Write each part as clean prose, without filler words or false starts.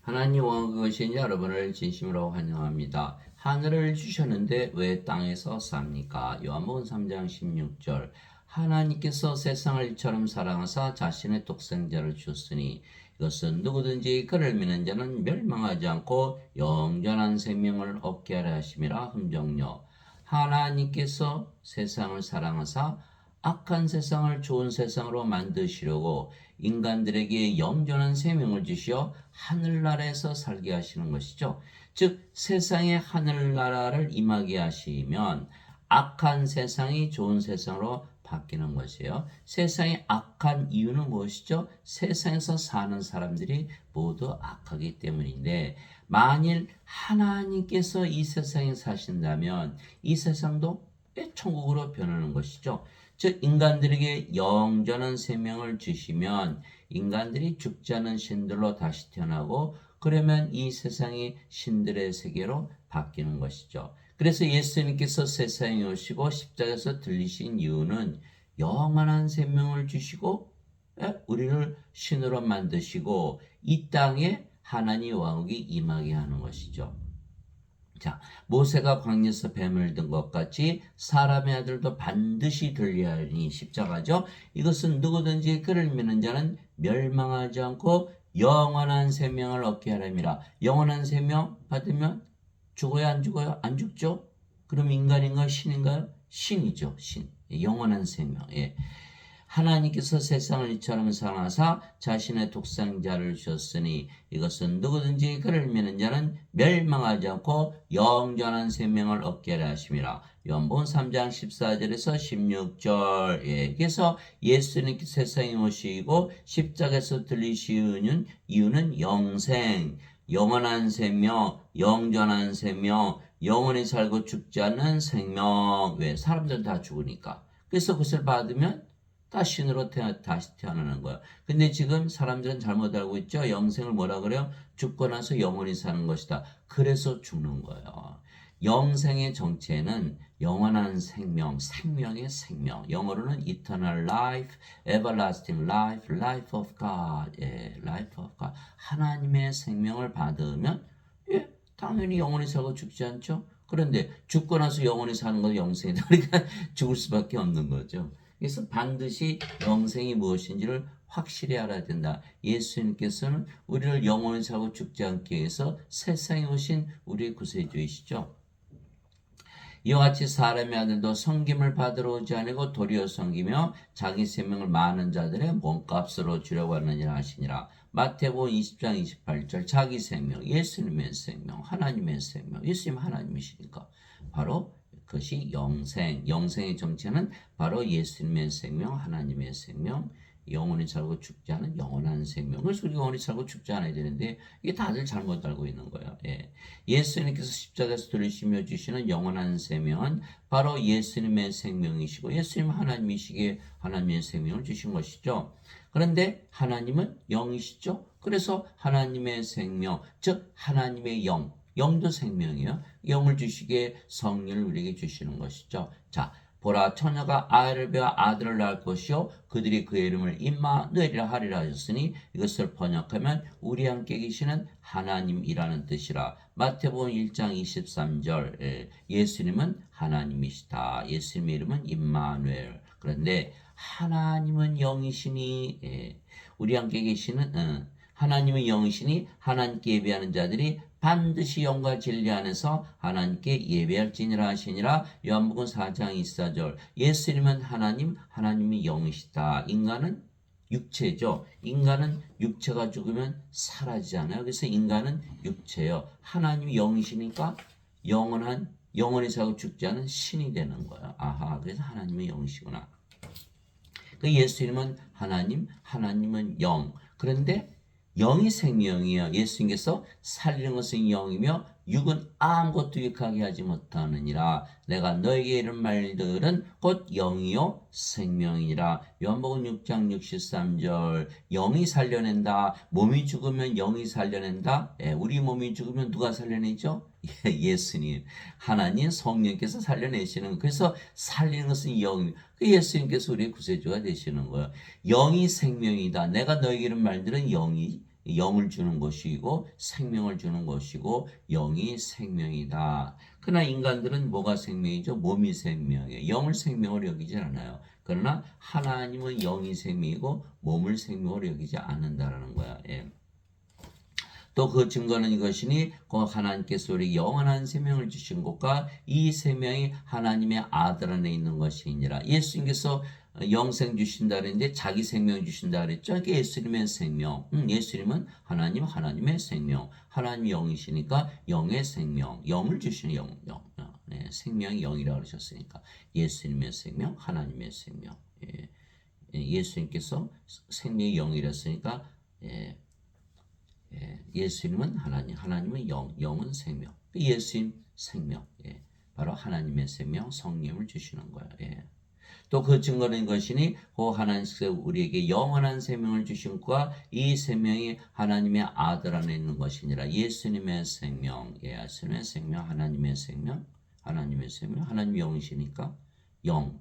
하나님 원하신 여러분을 진심으로 환영합니다. 하늘을 주셨는데 왜 땅에서 삽니까? 요한복음 3장 16절. 하나님께서 세상을 이처럼 사랑하사 자신의 독생자를 주셨으니 이것은 누구든지 그를 믿는 자는 멸망하지 않고 영원한 생명을 얻게 하려 하심이라. 함정요. 하나님께서 세상을 사랑하사 악한 세상을 좋은 세상으로 만드시려고 인간들에게 영원한 생명을 주시어 하늘나라에서 살게 하시는 것이죠. 즉 세상의 하늘나라를 임하게 하시면 악한 세상이 좋은 세상으로 바뀌는 것이에요. 세상이 악한 이유는 무엇이죠? 세상에서 사는 사람들이 모두 악하기 때문인데, 만일 하나님께서 이 세상에 사신다면 이 세상도 천국으로 변하는 것이죠. 즉 인간들에게 영원한 생명을 주시면 인간들이 죽지 않은 신들로 다시 태어나고, 그러면 이 세상이 신들의 세계로 바뀌는 것이죠. 그래서 예수님께서 세상에 오시고 십자가에서 들리신 이유는 영원한 생명을 주시고 우리를 신으로 만드시고 이 땅에 하나님 왕국이 임하게 하는 것이죠. 자, 모세가 광야에서 뱀을 든 것 같이 사람의 아들도 반드시 들려야 하니 십자가죠. 이것은 누구든지 그를 믿는 자는 멸망하지 않고 영원한 생명을 얻게 하람이라. 영원한 생명 받으면 죽어요, 안 죽어요? 안 죽죠? 그럼 인간인가요, 신인가요? 신이죠, 신. 영원한 생명. 예. 하나님께서 세상을 이처럼 사랑하사 자신의 독생자를 주셨으니 이것은 누구든지 그를 믿는 자는 멸망하지 않고 영원한 생명을 얻게 하려 하심이라. 요한복음 3장 14절에서 16절. 예. 그래서 예수님께서 세상에 오시고 십자가에서 들리시는 이유는 영생, 영원한 생명, 영원한 생명, 영원히 살고 죽지 않는 생명. 왜? 사람들은 다 죽으니까. 그래서 그것을 받으면 다시 신으로 다시 태어나는 거야. 근데 지금 사람들은 잘못 알고 있죠. 영생을 뭐라 그래요? 죽고 나서 영원히 사는 것이다. 그래서 죽는 거예요. 영생의 정체는 영원한 생명, 생명의 생명. 영어로는 eternal life, everlasting life, life of God. 예, life of God. 하나님의 생명을 받으면 예, 당연히 영원히 살고 죽지 않죠. 그런데 죽고 나서 영원히 사는 건 영생이다. 그러니까 죽을 수밖에 없는 거죠. 그래서 반드시 영생이 무엇인지를 확실히 알아야 된다. 예수님께서는 우리를 영원히 살고 죽지 않게 위해서 세상에 오신 우리의 구세주이시죠. 이와 같이 사람의 아들도 섬김을 받으러 오지 아니고 도리어 섬기며 자기 생명을 많은 자들의 몸값으로 주려고 하느니라 하시니라. 마태복음 20장 28절. 자기 생명, 예수님의 생명, 하나님의 생명. 예수님 하나님이시니까 바로 그것이 영생. 영생의 정체는 바로 예수님의 생명, 하나님의 생명, 영원히 살고 죽지 않은 영원한 생명. 그래서 우리가 영원히 살고 죽지 않아야 되는데 이게 다들 잘못 알고 있는 거예요. 예. 예수님께서 십자가에서 들으시며 주시는 영원한 생명은 바로 예수님의 생명이시고, 예수님 하나님이시기에 하나님의 생명을 주신 것이죠. 그런데 하나님은 영이시죠. 그래서 하나님의 생명, 즉 하나님의 영, 영도 생명이에요. 영을 주시기에 성령을 우리에게 주시는 것이죠. 자, 보라, 처녀가 아이를 베어 아들을 낳을 것이요 그들이 그의 이름을 임마누엘이라 하리라 하셨으니 이것을 번역하면 우리 함께 계시는 하나님이라는 뜻이라. 마태복음 1장 23절. 예수님은 하나님이시다. 예수님의 이름은 임마누엘. 그런데 하나님은 영이시니 우리 함께 계시는 하나님의 영이시니 하나님께 예배하는 자들이 반드시 영과 진리 안에서 하나님께 예배할지니라 하시니라. 요한복음 4장 24절. 예수님은 하나님, 하나님이 영이시다. 인간은 육체죠. 인간은 육체가 죽으면 사라지잖아요. 그래서 인간은 육체요. 하나님이 영이시니까 영원히 살고 죽지 않은 신이 되는 거예요. 아하, 그래서 하나님의 영이시구나. 그 예수님은 하나님, 하나님은 영. 그런데 영이 생명이요. 예수님께서 살리는 것은 영이며 육은 아무것도 유익하게 하지 못하느니라. 내가 너에게 이른 말들은 곧 영이요 생명이니라. 요한복음 6장 63절. 영이 살려낸다. 몸이 죽으면 영이 살려낸다. 우리 몸이 죽으면 누가 살려내죠? 예수님, 하나님 성령께서 살려내시는. 그래서 살리는 것은 영. 예수님께서 우리의 구세주가 되시는 거예요. 영이 생명이다. 내가 너에게 이른 말들은 영이 영을 주는 것이고 생명을 주는 것이고 영이 생명이다. 그러나 인간들은 뭐가 생명이죠? 몸이 생명이에요. 영을 생명으로 여기지 않아요. 그러나 하나님은 영이 생명이고 몸을 생명으로 여기지 않는다라는 거야. 예. 또 그 증거는 이것이니 그 하나님께서 우리 영원한 생명을 주신 것과 이 생명이 하나님의 아들 안에 있는 것이니라. 예수님께서 영생 주신다 그랬는데 자기 생명 주신다 그랬죠. 이게 예수님의 생명. 예수님은 하나님의 생명. 하나님 영이시니까 영의 생명. 영을 주시는 영. 네, 생명이 영이라고 그러셨으니까 예수님의 생명, 하나님의 생명. 예. 예수님께서 생명의 영이랬으니까 예수님은 하나님, 하나님은 영, 영은 생명. 예수님 생명, 바로 하나님의 생명, 성령을 주시는 거예요. 또 그 증거는 것이니 그 하나님께서 우리에게 영원한 생명을 주신 것과 이 생명이 하나님의 아들 안에 있는 것이니라. 예수님의 생명, 예수님의 생명, 하나님의 생명, 하나님의 생명, 하나님 영이시니까 영.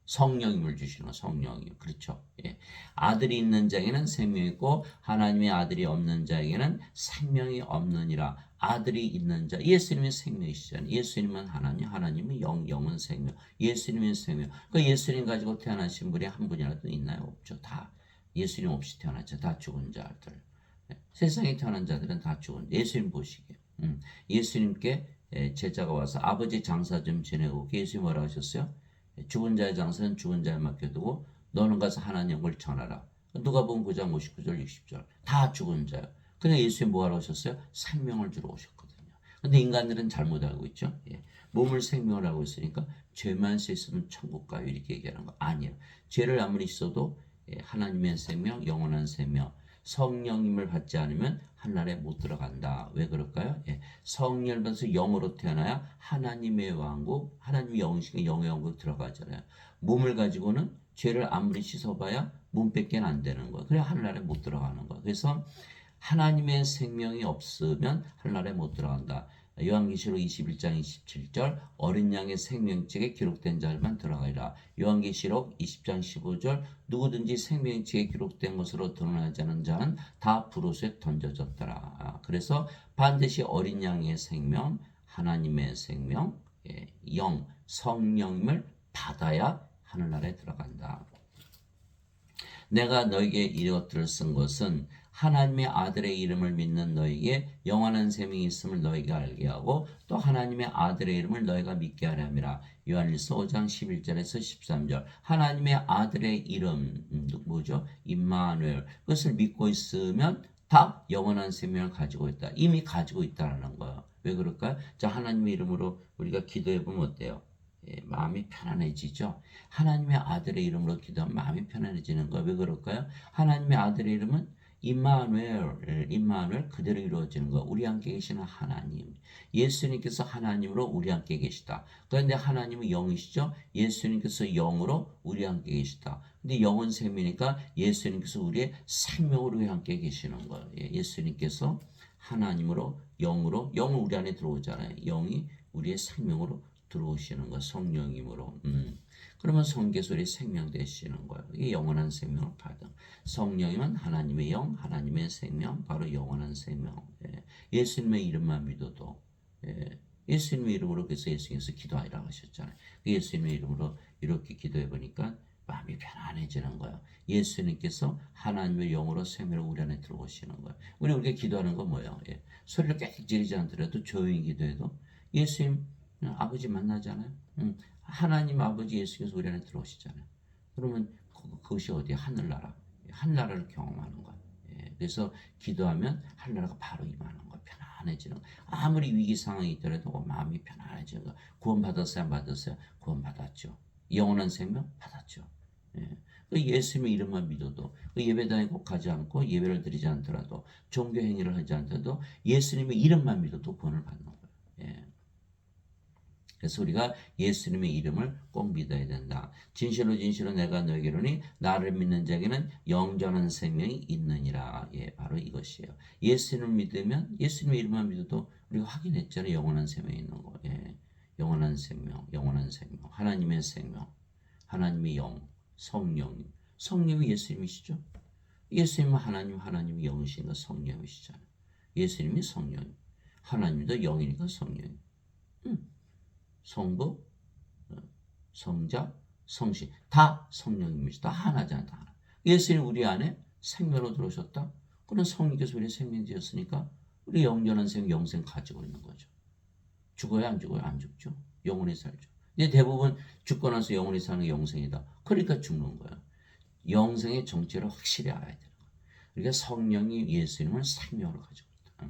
성령임을 주시는 성령이요. 그렇죠. 예. 아들이 있는 자에게는 생명이 있고 하나님의 아들이 없는 자에게는 생명이 없느니라. 아들이 있는 자, 예수님의 생명이시잖아요. 예수님은 하나님, 하나님은 영, 영은 생명. 예수님의 생명. 그 예수님 가지고 태어나신 분이 한 분이라도 있나요? 없죠. 다 예수님 없이 태어났죠. 다 죽은 자들. 세상에 태어난 자들은 다 죽은. 예수님 보시기에. 예수님께 제자가 와서 아버지 장사 좀 지내고 예수님 뭐라고 하셨어요? 죽은 자의 장사는 죽은 자에 맡겨두고 너는 가서 하나님 영을 전하라. 누가복음 9장 59절 60절 다 죽은 자요. 그냥 예수님 뭐하러 오셨어요? 생명을 주러 오셨거든요. 근데 인간들은 잘못 알고 있죠. 몸을 생명을 하고 있으니까 죄만 씻으면 천국 가요 이렇게 얘기하는 거 아니에요. 죄를 아무리 씻어도 하나님의 생명, 영원한 생명, 성령님을 받지 않으면 하늘에 못 들어간다. 왜 그럴까요? 성령을 받아서 영으로 태어나야 하나님의 왕국, 하나님의 영이시니까 영의 왕국 들어가잖아요. 몸을 가지고는 죄를 아무리 씻어봐야 몸밖에 안 되는 거예요. 그래 하늘에 못 들어가는 거예요. 그래서 하나님의 생명이 없으면 하늘에 못 들어간다. 요한계시록 21장 27절 어린 양의 생명책에 기록된 자만 들어가리라. 요한계시록 20장 15절 누구든지 생명책에 기록된 것으로 드러나지 않은 자는 다 불옷에 던져졌더라. 그래서 반드시 어린 양의 생명, 하나님의 생명, 영, 성령을 받아야 하늘나라에 들어간다. 내가 너에게 이것들을 쓴 것은 하나님의 아들의 이름을 믿는 너에게 영원한 생명이 있음을 너희가 알게 하고 또 하나님의 아들의 이름을 너희가 믿게 하려 함이라. 요한일서 5장 11절에서 13절 하나님의 아들의 이름 뭐죠? 임마누엘. 그것을 믿고 있으면 다 영원한 생명을 가지고 있다. 이미 가지고 있다는 거예요. 왜 그럴까요? 자, 하나님의 이름으로 우리가 기도해 보면 어때요? 마음이 편안해지죠. 하나님의 아들의 이름으로 기도하면 마음이 편안해지는 거. 왜 그럴까요? 하나님의 아들의 이름은 임마누엘 그대로 이루어지는 거. 우리 함께 계시는 하나님. 예수님께서 하나님으로 우리 함께 계시다. 그런데 하나님은 영이시죠. 예수님께서 영으로 우리 함께 계시다. 근데 영은 생명이니까 예수님께서 우리의 생명으로 함께 계시는 거예요. 예수님께서 하나님으로 영으로 영은 우리 안에 들어오잖아요. 영이 우리의 생명으로 들어오시는 거 성령님으로. 그러면 성계설이 생명 되시는 거예요. 이게 영원한 생명을 받은. 성령이면 하나님의 영, 하나님의 생명, 바로 영원한 생명. 예수님의 이름만 믿어도 예수님의 이름으로 그래서 예수님께서 기도하라고 하셨잖아요. 예수님의 이름으로 이렇게 기도해 보니까 마음이 편안해지는 거예요. 예수님께서 하나님의 영으로 생명으로 우리 안에 들어오시는 거예요. 우리가 기도하는 건 뭐예요? 소리를 깨끗 지르지 않더라도 조용히 기도해도 예수님 아버지 만나잖아요. 하나님 아버지 예수께서 우리 안에 들어오시잖아요. 그러면 그것이 어디야? 하늘나라. 하늘나라를 경험하는 거예요. 그래서 기도하면 하늘나라가 바로 임하는 거예요. 편안해지는 거예요. 아무리 위기 상황이 있더라도 마음이 편안해지는 거예요. 구원 받았어요? 안 받았어요? 구원 받았죠. 영원한 생명 받았죠. 예수님의 이름만 믿어도 예배당에 꼭 가지 않고 예배를 드리지 않더라도 종교 행위를 하지 않더라도 예수님의 이름만 믿어도 구원을 받는 거예요. 그래서 우리가 예수님의 이름을 꼭 믿어야 된다. 진실로 진실로 내가 너에게로니 나를 믿는 자에게는 영전한 생명이 있느니라. 바로 이것이에요. 예수님을 믿으면 예수님의 이름만 믿어도 우리가 확인했잖아요. 영원한 생명이 있는 거. 영원한 생명, 영원한 생명, 하나님의 생명, 하나님의 영, 성령님. 성령이 예수님이시죠. 예수님은 하나님이 영이시니까 성령이시잖아요. 예수님이 성령, 하나님도 영이니까 성령. 성부, 성자, 성신 다 성령님이시, 다 하나잖아, 다 하나. 예수님 우리 안에 생명으로 들어오셨다. 그런 성령께서 우리 생명 지었으니까 우리 영원한 생명, 영생 가지고 있는 거죠. 죽어요, 안 죽어요? 안 죽죠. 영원히 살죠. 근데 대부분 죽고 나서 영원히 사는 게 영생이다. 그러니까 죽는 거예요. 영생의 정체를 확실히 알아야 되는 거예요. 그러니까 성령이 예수님을 생명으로 가지고 있다.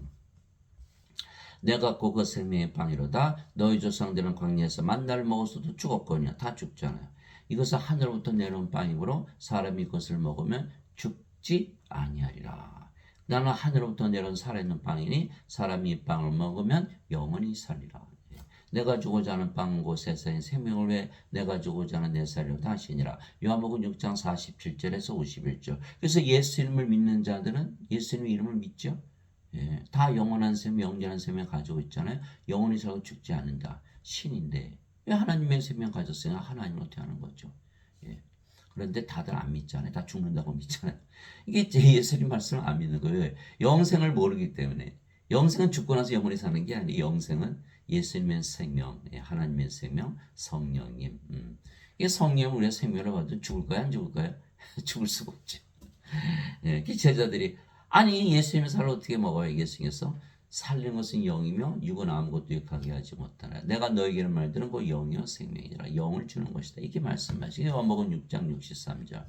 내가 곧 그 생명의 빵이로다. 너희 조상들은 광야에서 만나를 먹었어도 죽었거니와. 다 죽잖아요. 이것은 하늘로부터 내려온 빵이므로 사람이 그것을 먹으면 죽지 아니하리라. 나는 하늘로부터 내려온 살아있는 빵이니 사람이 이 빵을 먹으면 영원히 살리라. 내가 주고자 하는 빵은 곧 세상의 생명을 위해 내가 주고자 하는 내 살이로다 하시니라. 요한복음 6장 47절에서 51절. 그래서 예수님을 믿는 자들은 예수님 이름을 믿죠. 예, 다 영원한 생명, 영원한 생명 가지고 있잖아요. 영원히 살고 죽지 않는다. 신인데 왜 하나님의 생명 가졌으니까 하나님으로 태어나는 거죠. 예. 그런데 다들 안 믿잖아요. 다 죽는다고 믿잖아요. 이게 제 예수님 말씀을 안 믿는 거예요. 영생을 모르기 때문에. 영생은 죽고 나서 영원히 사는 게 아니에요. 영생은 예수님의 생명, 하나님의 생명, 성령님. 이게 성령은 우리가 생명을 받아도 죽을 거야, 안 죽을 거야? 죽을 수가 없죠. 예, 제자들이 아니 예수님의 살을 어떻게 먹어요? 예수님께서 살린 것은 영이며 육은 아무것도 유익하게 하지 못하나. 내가 너에게는 말들은 그 영이요 생명이라. 영을 주는 것이다. 이렇게 말씀하시고 요한복음 6장 63절.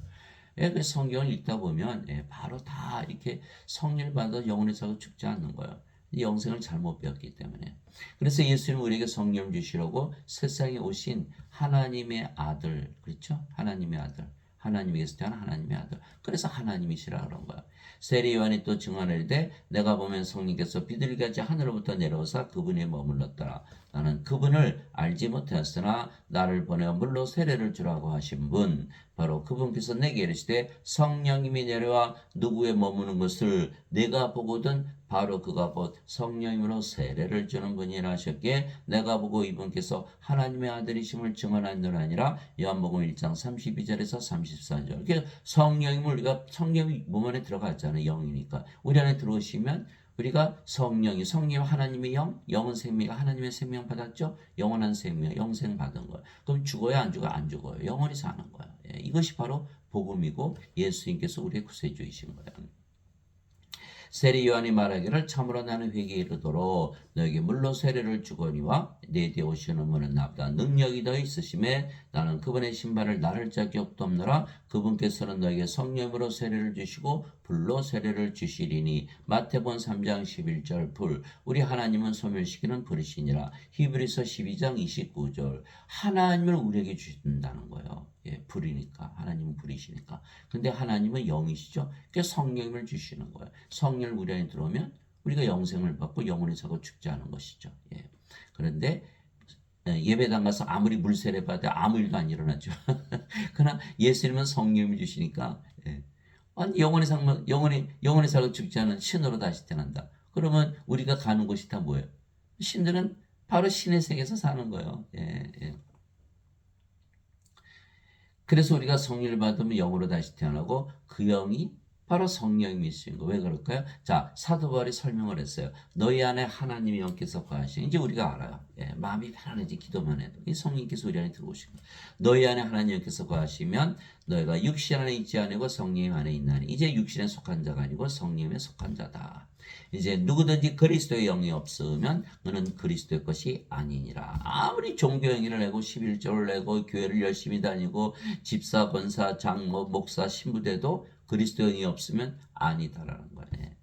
예, 그 성경을 읽다 보면 바로 다 이렇게 성령을 받아 영원히 살고 죽지 않는 거예요. 영생을 잘못 배웠기 때문에. 그래서 예수님은 우리에게 성령을 주시려고 세상에 오신 하나님의 아들, 그렇죠? 하나님의 아들. 하나님에게서 태어난 하나님의 아들. 그래서 하나님이시라 그런 거야. 세례 요한이 또 증언하되 내가 보면 성령께서 비둘기같이 하늘로부터 내려오사 그분에 머물렀더라. 나는 그분을 알지 못하였으나 나를 보내어 물로 세례를 주라고 하신 분 바로 그분께서 내게 이르시되 성령님이 내려와 누구에 머무는 것을 내가 보거든 바로 그가 곧 성령님으로 세례를 주는 분이라 하셨기에 내가 보고 이분께서 하나님의 아들이심을 증언하느라 아니라 요한복음 1장 32절에서 34절. 그러니까 성령님을 우리가 성령이 몸 안에 들어갔잖아요. 영이니까. 우리 안에 들어오시면 우리가 성령이 하나님의 영은 생명, 하나님의 생명 받았죠? 영원한 생명, 영생 받은 거예요. 그럼 죽어요, 안 죽어요? 안 죽어요. 영원히 사는 거예요. 예, 이것이 바로 복음이고 예수님께서 우리의 구세주이신 거예요. 세례 요한이 말하기를 참으로 나는 회개에 이르도록 너에게 물로 세례를 주거니와 내 뒤에 오시는 분은 나보다 능력이 더 있으심에 나는 그분의 신발을 나를 자격도 없노라. 그분께서는 너에게 성령으로 세례를 주시고 불로 세례를 주시리니. 마태복음 3장 11절 불. 우리 하나님은 소멸시키는 불이시니라. 히브리서 12장 29절. 하나님을 우리에게 주신다는 거예요. 예, 불이니까. 하나님은 불이시니까. 근데 하나님은 영이시죠. 그래서 성령을 주시는 거예요. 성령을 우리 안에 들어오면 우리가 영생을 받고 영원히 살고 죽지 않은 것이죠. 예. 그런데 예배당 가서 아무리 물세례 받아도 아무 일도 안 일어나죠. 그러나 예수님은 성령을 주시니까 예. 아니, 영원히 살고 죽지 않은 신으로 다시 태어난다. 그러면 우리가 가는 곳이 다 뭐예요? 신들은 바로 신의 세계에서 사는 거예요. 예, 예. 그래서 우리가 성령을 받으면 영으로 다시 태어나고 그 영이 바로 성령이신 거. 왜 그럴까요? 자, 사도 바울이 설명을 했어요. 너희 안에 하나님의 영께서 거하시니. 이제 우리가 알아요. 예, 마음이 편안해지 기도만 해도. 이 성령께서 우리 안에 들어오신 거예요. 너희 안에 하나님의 영께서 거하시면 너희가 육신 안에 있지 아니고 성령 안에 있나니. 이제 육신에 속한 자가 아니고 성령에 속한 자다. 이제 누구든지 그리스도의 영이 없으면 너는 그리스도의 것이 아니니라. 아무리 종교 행위를 내고 11조를 내고 교회를 열심히 다니고 집사, 권사, 장로, 목사, 신부돼도 그리스도의 영이 없으면 아니다라는 거예요.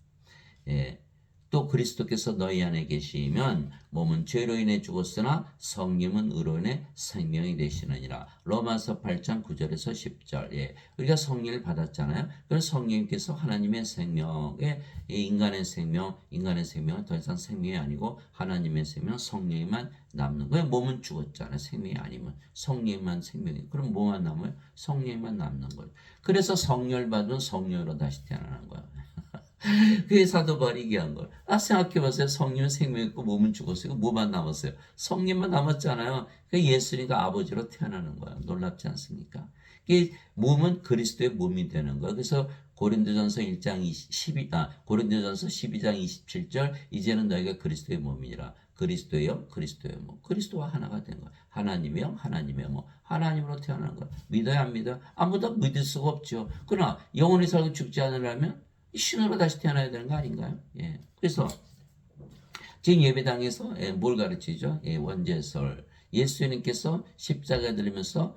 예. 또 그리스도께서 너희 안에 계시면 몸은 죄로 인해 죽었으나 성령은 의로 인해 생명이 되시느니라. 로마서 8장 9절에서 10절. 예. 우리가 성령을 받았잖아요. 그래서 성령님께서 하나님의 생명에 인간의 생명은 더 이상 생명이 아니고 하나님의 생명, 성령만 남는 거예요. 몸은 죽었잖아요. 생명이 아니면 성령만 생명이. 그럼 뭐만 남아요? 성령만 남는 거예요. 그래서 성령을 받은 성령으로 다시 태어나는 거예요. 그게 사도 바울이 얘기한 걸. 생각해보세요. 성령은 생명이고 몸은 죽었어요. 뭐만 남았어요? 성령만 남았잖아요. 예수님과 아버지로 태어나는 거예요. 놀랍지 않습니까? 몸은 그리스도의 몸이 되는 거예요. 그래서 고린도전서 1장 고린도전서 12장 27절 이제는 너희가 그리스도의 몸이니라. 그리스도의 영, 그리스도의 몸. 그리스도와 하나가 된 거야. 하나님의 영, 하나님의 몸. 하나님으로 태어난 거야. 믿어야 안 믿어요? 아무도 믿을 수가 없죠. 그러나 영원히 살고 죽지 않으려면 신으로 다시 태어나야 되는 거 아닌가요? 예. 그래서 지금 예배당에서 뭘 가르치죠? 원죄설. 예수님께서 십자가에 들리면서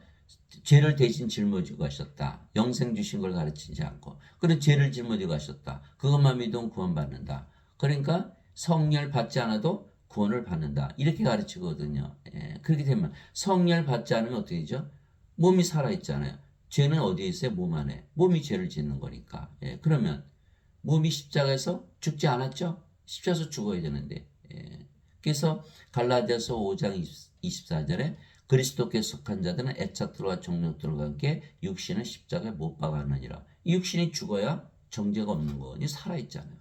죄를 대신 짊어지고 가셨다. 영생 주신 걸 가르치지 않고. 그런 죄를 짊어지고 가셨다. 그것만 믿으면 구원받는다. 그러니까 성령을 받지 않아도 구원을 받는다. 이렇게 가르치거든요. 그렇게 되면 성령을 받지 않으면 어떻게 되죠? 몸이 살아있잖아요. 죄는 어디에 있어요? 몸 안에. 몸이 죄를 짓는 거니까. 그러면 몸이 십자가에서 죽지 않았죠? 십자가에서 죽어야 되는데. 그래서 갈라디아서 5장 24절에 그리스도께 속한 자들은 애착들과 정욕들과 함께 육신은 십자가에 못 박았느니라. 이 육신이 죽어야 정죄가 없는 거니 살아있잖아요.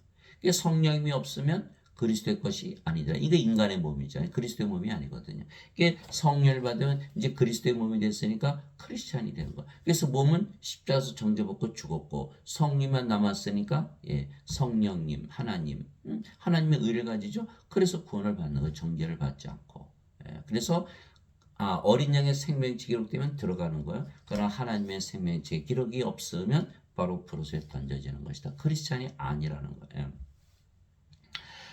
성령님이 없으면 그리스도의 것이 아니더라. 이게 인간의 몸이잖아요. 그리스도의 몸이 아니거든요. 이게 성령을 받으면 이제 그리스도의 몸이 됐으니까 크리스찬이 되는 거예요. 그래서 몸은 십자가에서 정죄받고 죽었고 성령만 남았으니까 성령님, 하나님, 하나님의 의를 가지죠. 그래서 구원을 받는 거예요. 정죄를 받지 않고. 그래서 어린 양의 생명체 기록되면 들어가는 거예요. 그러나 하나님의 생명체 기록이 없으면 바로 프로스에 던져지는 것이다. 크리스찬이 아니라는 거예요.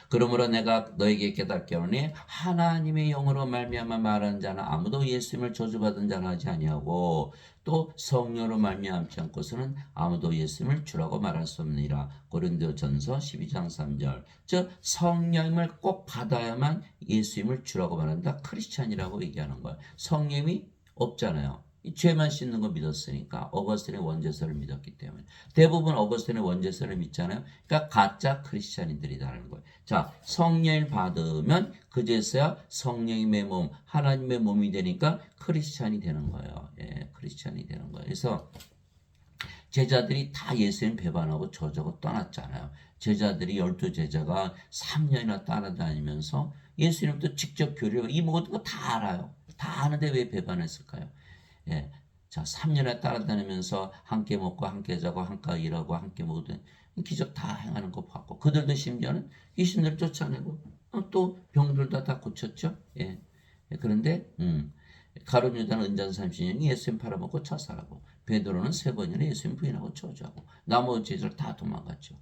그러므로 내가 너에게 깨닫게 하노니 하나님의 영으로 말미암아 말하는 자는 아무도 예수님을 저주받은 자는 하지 아니하고 또 성령으로 말미암지 않고서는 아무도 예수님을 주라고 말할 수 없느니라. 고린도전서 12장 3절. 즉 성령을 꼭 받아야만 예수님을 주라고 말한다. 크리스찬이라고 얘기하는 거예요. 성령이 없잖아요. 죄만 씻는 거 믿었으니까 어거스틴의 원죄설을 믿었기 때문에 대부분 어거스틴의 원죄설을 믿잖아요. 그러니까 가짜 크리스찬인들이라는 거예요. 자, 성령을 받으면 그제서야 성령님의 몸, 하나님의 몸이 되니까 크리스찬이 되는 거예요. 크리스찬이 되는 거예요. 그래서 제자들이 다 예수님 배반하고 저주하고 떠났잖아요. 제자들이 12제자가 3년이나 따라다니면서 예수님도 직접 교류하고 이 모든 거 다 알아요. 다 아는데 왜 배반했을까요? 자, 3년에 따라다니면서 함께 먹고 함께 자고 함께 일하고 함께 모든 기적 다 행하는 거 봤고 그들도 심지어는 귀신들 쫓아내고 또 병들도 다 고쳤죠. 그런데 가룟 유다는 은잔 30년이 예수님 팔아먹고 자살하고 베드로는 3번이나 예수님 부인하고 저주하고 나머지 제자들 다 도망갔죠.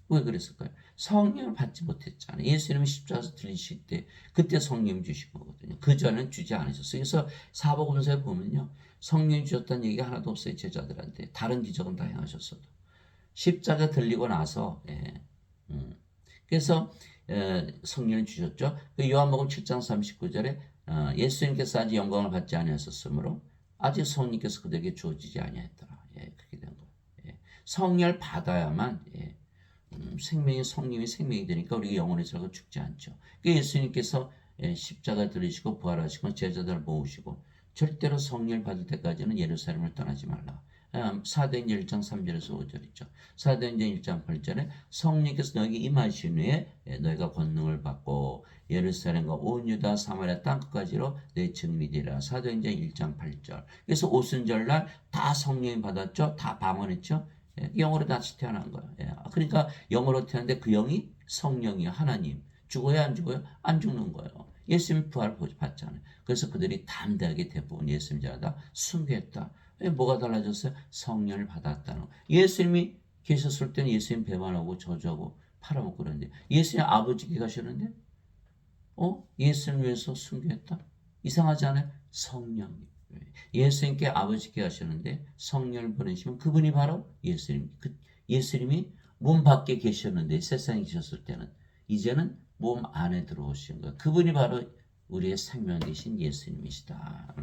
왜 그랬을까요? 성령을 받지 못했잖아요. 예수님이 십자가에서 들리실 때 그때 성령 주신 거거든요. 그 전에는 주지 않으셨어요. 그래서 사복음서에 보면요. 성령 주셨다는 얘기가 하나도 없어요. 제자들한테. 다른 기적은 다 행하셨어도. 십자가 들리고 나서 그래서 성령을 주셨죠. 요한복음 7장 39절에 예수님께서 아직 영광을 받지 아니하셨으므로 아직 성령께서 그들에게 주어지지 아니하였더라. 그렇게 된 거예요. 성령을 받아야만 성령이 생명이 되니까 우리가 영원히 살고 죽지 않죠. 예수님께서 십자가 들으시고 부활하시고 제자들을 모으시고 절대로 성령을 받을 때까지는 예루살렘을 떠나지 말라. 사도행전 1장 3절에서 5절 있죠. 사도행전 1장 8절에 성령께서 너에게 임하신 후에 너희가 권능을 받고 예루살렘과 온 유다 사마리아 땅끝까지로 내 증인이 되리라. 사도행전 1장 8절. 그래서 오순절날 다 성령이 받았죠. 다 방언했죠. 영으로 다시 태어난 거예요. 그러니까 영으로 태어났는데 그 영이 성령이요. 하나님. 죽어야 안 죽어요? 안 죽는 거예요. 예수님 부활 받잖아요. 그래서 그들이 담대하게 대부분 예수님 자다 순교했다. 뭐가 달라졌어요? 성령을 받았다는 거. 예수님이 계셨을 때는 예수님 배반하고 저주하고 팔아먹고 그러는데 예수님 아버지께 가셨는데 예수님 위해서 순교했다? 이상하지 않아요? 성령님. 예수님께 아버지께 가셨는데 성령을 보내시면 그분이 바로 예수님. 예수님이 몸 밖에 계셨는데 세상에 계셨을 때는 이제는 몸 안에 들어오신 거예요. 그분이 바로 우리의 생명 되신 예수님이시다.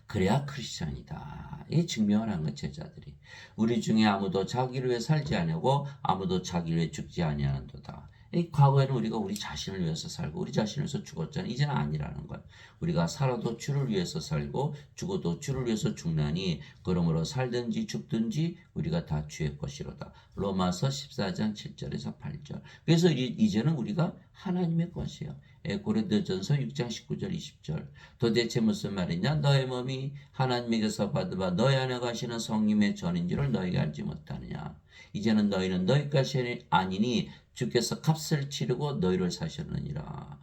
그래야 크리스찬이다. 이 증명을 한 것 제자들이. 우리 중에 아무도 자기를 위해 살지 아니하고 아무도 자기를 위해 죽지 아니하는도다. 이 과거에는 우리가 우리 자신을 위해서 살고 우리 자신을 위해서 죽었잖아요. 이제는 아니라는 거예요. 우리가 살아도 주를 위해서 살고 죽어도 주를 위해서 죽나니 그러므로 살든지 죽든지 우리가 다 주의 것이로다. 로마서 14장 7절에서 8절. 그래서 이제는 우리가 하나님의 것이에요. 고린도전서 6장 19절 20절. 도대체 무슨 말이냐? 너의 몸이 하나님에게서 받아봐 너희 안에 가시는 성령의 전인 줄을 너희가 알지 못하느냐. 이제는 너희는 너희 것이 아니니 주께서 값을 치르고 너희를 사셨느니라.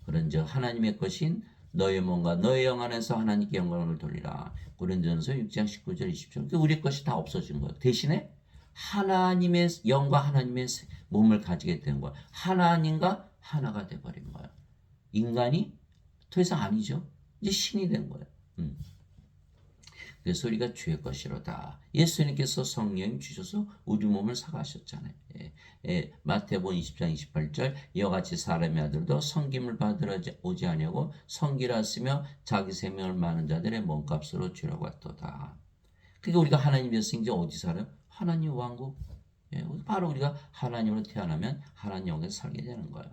그런즉 하나님의 것인 너의 몸과 너의 영 안에서 하나님께 영광을 돌리라. 고린도전서 6장 19절 20절. 그러니까 우리 것이 다 없어진 거예요. 대신에 하나님의 영과 하나님의 몸을 가지게 된 거예요. 하나님과 하나가 돼버린 거예요. 인간이 더 이상 아니죠. 이제 신이 된 거예요. 그래서 우리가 주의 것이로다. 예수님께서 성령 주셔서 우리 몸을 사가셨잖아요. 마태복음 20장 28절 이와 같이 사람의 아들도 성김을 받으러 오지 아니하고 성기라 쓰며 자기 생명을 많은 자들의 몸값으로 주려고 왔도다. 그러니까 우리가 하나님이었으니 이제 어디 살아요? 하나님 왕국. 바로 우리가 하나님으로 태어나면 하나님 영에서 살게 되는 거예요.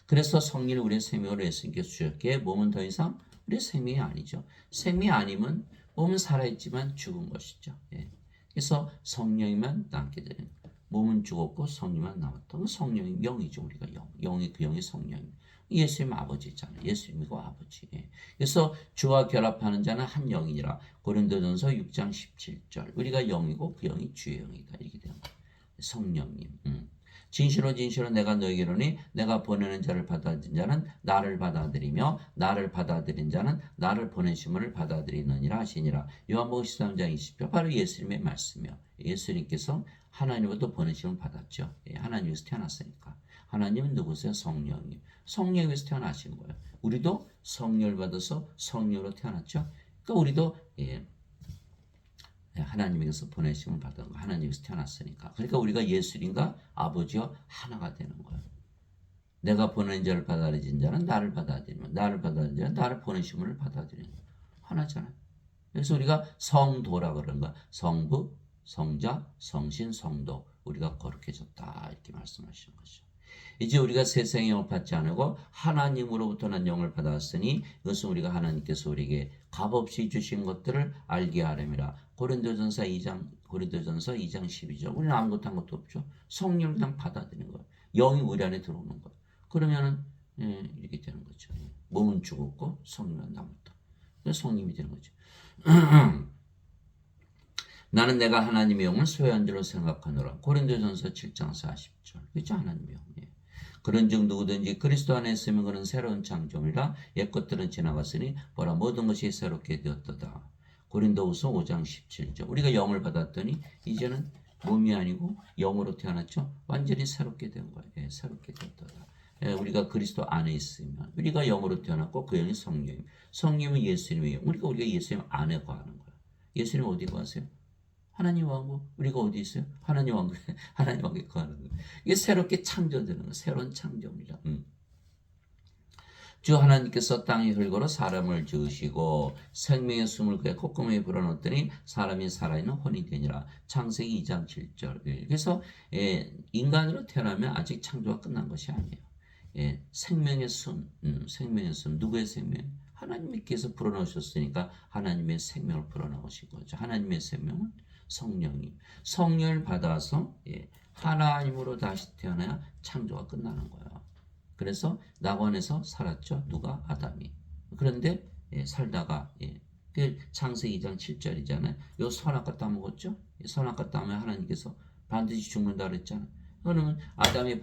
그래서 성령을 우리의 생명으로 예수님께서 주셨기에 몸은 더 이상 우리의 생명이 아니죠. 생명이 아니면 몸은 살아있지만 죽은 것이죠. 그래서 성령이만 남게 되는 거예요. 몸은 죽었고 성령만 남았던 성령이 영이죠. 우리가 영이 그 영이 성령입니다. 예수님 아버지잖아요. 예수님이고 아버지. 그래서 주와 결합하는 자는 한 영이니라. 고린도전서 6장 17절. 우리가 영이고 그 영이 주의 영이다. 이렇게 되는 거예요. 성령님. 진실로 진실로 내가 너에게로니 내가 보내는 자를 받아들인 자는 나를 받아들이며 나를 받아들인 자는 나를 보내심을 받아들이느니라 하시니라. 요한복음 13장 20절. 바로 예수님의 말씀이요. 예수님께서 하나님으로부터 보내심을 받았죠. 하나님에서 태어났으니까. 하나님은 누구세요? 성령님. 성령에서 태어나신 거예요. 우리도 성령을 받아서 성령으로 태어났죠. 그러니까 우리도 하나님에게서 보내심을 받은 거. 하나님에서 태어났으니까. 그러니까 우리가 예수님과 아버지와 하나가 되는 거예요. 내가 보낸 자를 받아들인 자는 나를 받아들이며 나를 받아들인 자는 나를 보내심을 받아들이는 거예요. 하나잖아요. 그래서 우리가 성도라 그러는 거야. 성부, 성자, 성신, 성도. 우리가 거룩해졌다. 이렇게 말씀하시는 거죠. 이제 우리가 세상의 영을 받지 않고 하나님으로부터 난 영을 받았으니 이것은 우리가 하나님께서 우리에게 값없이 주신 것들을 알게 하려니라. 고린도전서 2장 12절. 우리는 아무것도 한 것도 없죠. 성령을 그냥 받아들이는 거예요. 영이 우리 안에 들어오는 거예요. 그러면은 이렇게 되는 거죠. 몸은 죽었고 성령은 남았다. 그래서 성님이 되는 거죠. 나는 내가 하나님의 영을 소유한 줄로 생각하노라. 고린도전서 7장 40절. 그렇죠? 하나님의 영. 그런즉 누구든지 그리스도 안에 있으면 그는 새로운 창조물이라 옛것들은 지나갔으니 보라 모든 것이 새롭게 되었도다. 고린도후서 5장 17절. 우리가 영을 받았더니 이제는 몸이 아니고 영으로 태어났죠. 완전히 새롭게 된 거예요. 새롭게 되었도다. 우리가 그리스도 안에 있으면 우리가 영으로 태어났고 그 영이 성령입니다. 성령은 예수님의 영. 우리가 예수님 안에 거하는 거예요. 예수님 어디 거하세요? 하나님 왕국. 우리가 어디 있어요? 하나님 왕국. 하나님 왕국에 거하는 거예요. 이게 새롭게 창조되는 거예요. 새로운 창조입니다. 주 하나님께서 땅의 흙으로 사람을 지으시고 생명의 숨을 그의 콧구멍에 불어넣었더니 사람이 살아있는 혼이 되니라. 창세기 2장 7절. 그래서 인간으로 태어나면 아직 창조가 끝난 것이 아니에요. 생명의 숨, 누구의 생명? 하나님께서 불어넣으셨으니까 하나님의 생명을 불어넣으신 거죠. 하나님의 생명은 성령을 받아서 하나님으로 다시 태어나야 창조가 끝나는 거예요. 그래서 낙원에서 살았죠. 누가? 아담이. 그런데 살다가 그 창세기 2장 7절이잖아요. 요 선악과 따먹었죠. 선악과 따면 하나님께서 반드시 죽는다 그랬잖아요. 그러면 아담이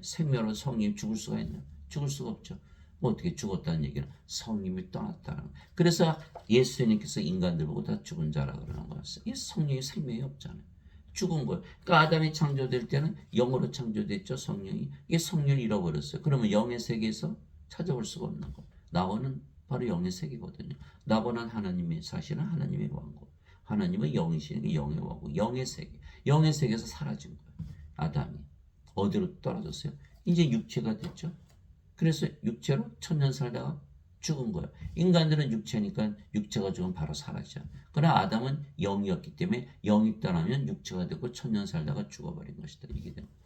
생명으로 성령이 죽을 수가 있나요? 죽을 수가 없죠. 어떻게 죽었다는 얘기는 성령이 떠났다는 거예요. 그래서 예수님께서 인간들 보고 다 죽은 자라 그러는 거예요. 이 성령이 생명이 없잖아요. 죽은 거예요. 그러니까 아담이 창조될 때는 영으로 창조됐죠. 성령이. 이게 성령을 잃어버렸어요. 그러면 영의 세계에서 찾아볼 수가 없는 거예요. 낙원은 바로 영의 세계거든요. 낙원은 하나님의 사실은 하나님의 왕국. 하나님은 영이시니까 영의 왕국. 영의 세계. 영의 세계에서 사라진 거예요. 아담이. 어디로 떨어졌어요? 이제 육체가 됐죠. 그래서 육체로 천년 살다가 죽은 거예요. 인간들은 육체니까 육체가 죽으면 바로 사라져. 그러나 아담은 영이었기 때문에 영이 떠나면 육체가 되고 천년 살다가 죽어버린 것이다. 이게 됩니다.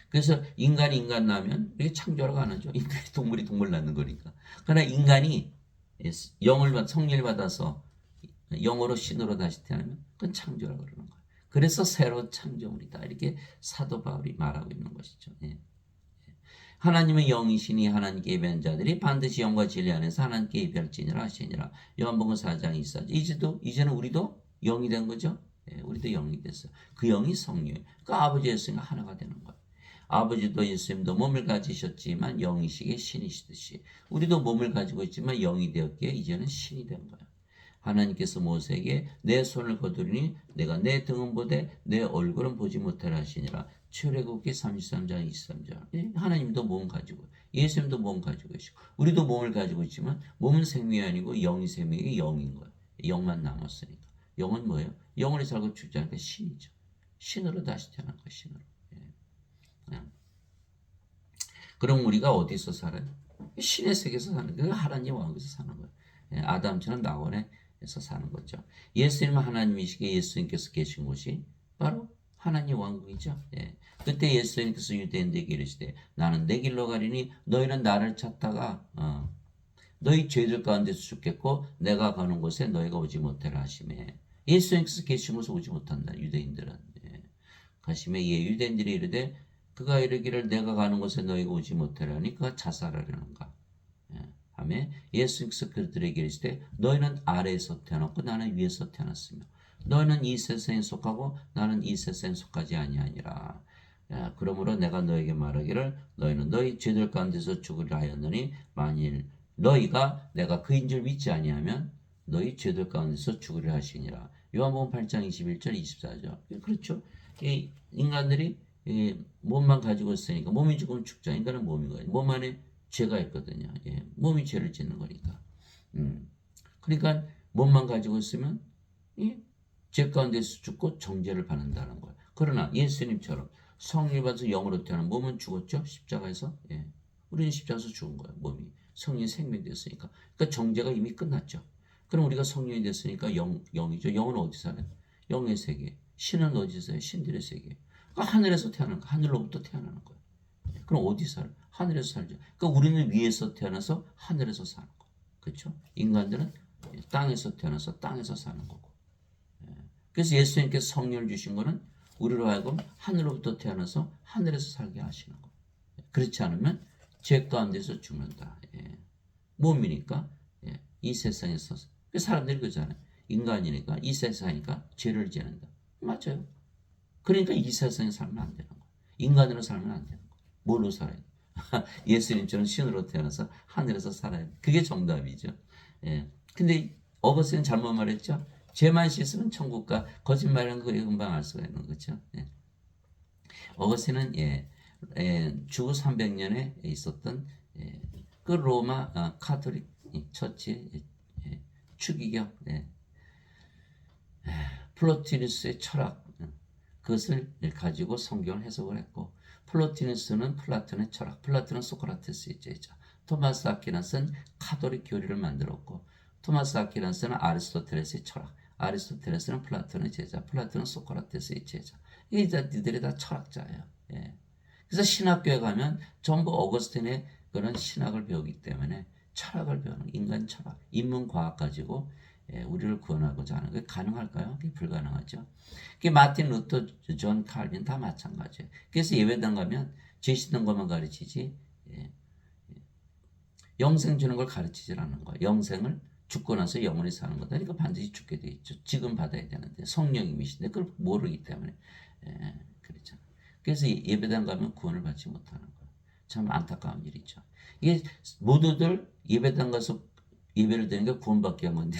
그래서 인간 나면 이게 창조라고 안 하죠. 인간이 동물 낳는 거니까. 그러나 인간이 성령을 받아서 영으로 신으로 다시 태어나면 그건 창조라고 그러는 거예요. 그래서 새로운 창조물이다. 이렇게 사도 바울이 말하고 있는 것이죠. 하나님은 영이시니 하나님께 예배한 자들이 반드시 영과 진리 안에서 하나님께 예배할지니라 하시니라. 요한복음 4장 24절. 이제는 우리도 영이 된 거죠. 예, 우리도 영이 됐어. 그 영이 성령이에요. 그러니까 아버지 예수님과 하나가 되는 거예요. 아버지도 예수님도 몸을 가지셨지만 영이시기에 신이시듯이 우리도 몸을 가지고 있지만 영이 되었기에 이제는 신이 된 거예요. 하나님께서 모세에게 내 손을 거두리니 내가 내 등은 보되 내 얼굴은 보지 못하라 하시니라. 출애굽기 33장 23절. 하나님도 몸 가지고 예수님도 몸 가지고 계시고 우리도 몸을 가지고 있지만 몸은 생명이 아니고 영이 생명이 영인 거예요. 영만 남았으니까. 영은 뭐예요? 영원히 살고 죽지 않으니까 신이죠. 신으로 다시 태어난 거예요. 신으로. 그럼 우리가 어디서 살아요? 신의 세계에서 사는 거예요. 하나님 왕국에서 사는 거예요. 아담처럼 낙원에서 사는 거죠. 예수님은 하나님이시기에 예수님께서 계신 곳이 바로 하나님 왕국이죠. 그때 예수님께서 유대인들에게 이르시되 나는 내 길로 가리니 너희는 나를 찾다가 너희 죄들 가운데서 죽겠고 내가 가는 곳에 너희가 오지 못하라 하시매. 예수님께서 계신 곳에 오지 못한다. 유대인들은. 가시매 유대인들이 이르되 그가 이르기를 내가 가는 곳에 너희가 오지 못하라니 그가 자살하려는가. 아멘. 예수님께서 그들에게 이르시되 너희는 아래에서 태어났고 나는 위에서 태어났으며 너희는 이 세상에 속하고 나는 이 세상에 속하지 아니하니라. 그러므로 내가 너에게 말하기를 너희는 너희 죄들 가운데서 죽으리라 하였느니 만일 너희가 내가 그인 줄 믿지 아니하면 너희 죄들 가운데서 죽으리라 하시니라. 요한복음 8장 21절 24절. 그렇죠. 이 인간들이 몸만 가지고 있으니까 몸이 죽으면 죽자. 인간은 몸인 거예요. 몸 안에 죄가 있거든요. 몸이 죄를 짓는 거니까. 그러니까 몸만 가지고 있으면 죄 가운데서 죽고 정죄를 받는다는 거예요. 그러나 예수님처럼 성령 받아서 영으로 태어난 몸은 죽었죠. 십자가에서. 우리는 십자가에서 죽은 거예요. 몸이. 성령이 생명이 됐으니까. 그러니까 정죄가 이미 끝났죠. 그럼 우리가 성령이 됐으니까 영이죠. 영은 어디 살아요? 영의 세계. 신은 어디서 살아요? 신들의 세계. 그러니까 하늘에서 태어나는 거, 하늘로부터 태어나는 거예요. 그럼 어디 살아요? 하늘에서 살죠. 그러니까 우리는 위에서 태어나서 하늘에서 사는 거예요. 그렇죠? 인간들은 땅에서 태어나서 땅에서 사는 거고. 그래서 예수님께서 성령을 주신 거는 우리로 하여금 하늘로부터 태어나서 하늘에서 살게 하시는 거예요. 그렇지 않으면 죄 가운데서 죽는다. 몸이니까 이 세상에서 사람들이 그러잖아요. 인간이니까 이 세상이니까 죄를 지는다. 맞아요. 그러니까 이 세상에 살면 안 되는 거예요. 인간으로 살면 안 되는 거예요. 뭘로 살아야 돼요? 예수님처럼 신으로 태어나서 하늘에서 살아야 돼요. 그게 정답이죠. 근데 어거스틴은 잘못 말했죠. 죄만 씻으면 천국가. 거짓말하는 거 금방 알 수가 있는 거죠. 어거스틴은 주후 300년에 있었던 그 로마 카톨릭 처치 추기경 플로티누스의 철학 그것을 가지고 성경을 해석을 했고 플로티누스는 플라톤의 철학, 플라톤은 소크라테스의 제자, 토마스 아퀴나스는 카톨릭 교리를 만들었고 토마스 아퀴나스는 아리스토텔레스의 철학, 아리스토텔레스는 플라톤의 제자, 플라톤은 소크라테스의 제자. 이들이 다 철학자예요. 그래서 신학교에 가면 전부 어거스틴의 그런 신학을 배우기 때문에 철학을 배우는 인간 철학, 인문과학 가지고 우리를 구원하고자 하는 게 가능할까요? 그게 불가능하죠. 그게 마틴 루터, 존 칼빈 다 마찬가지예요. 그래서 예배당 가면 죄 씻는 것만 가르치지 영생 주는 걸 가르치질 않는 거예요. 영생을 죽고 나서 영원히 사는 거다. 그러니까 반드시 죽게 돼 있죠. 지금 받아야 되는데 성령님이신데 그걸 모르기 때문에 그렇죠. 그래서 예배당 가면 구원을 받지 못하는 거예요. 참 안타까운 일이죠. 이게 모두들 예배당 가서 예배를 드리는 게 구원받게 한 건데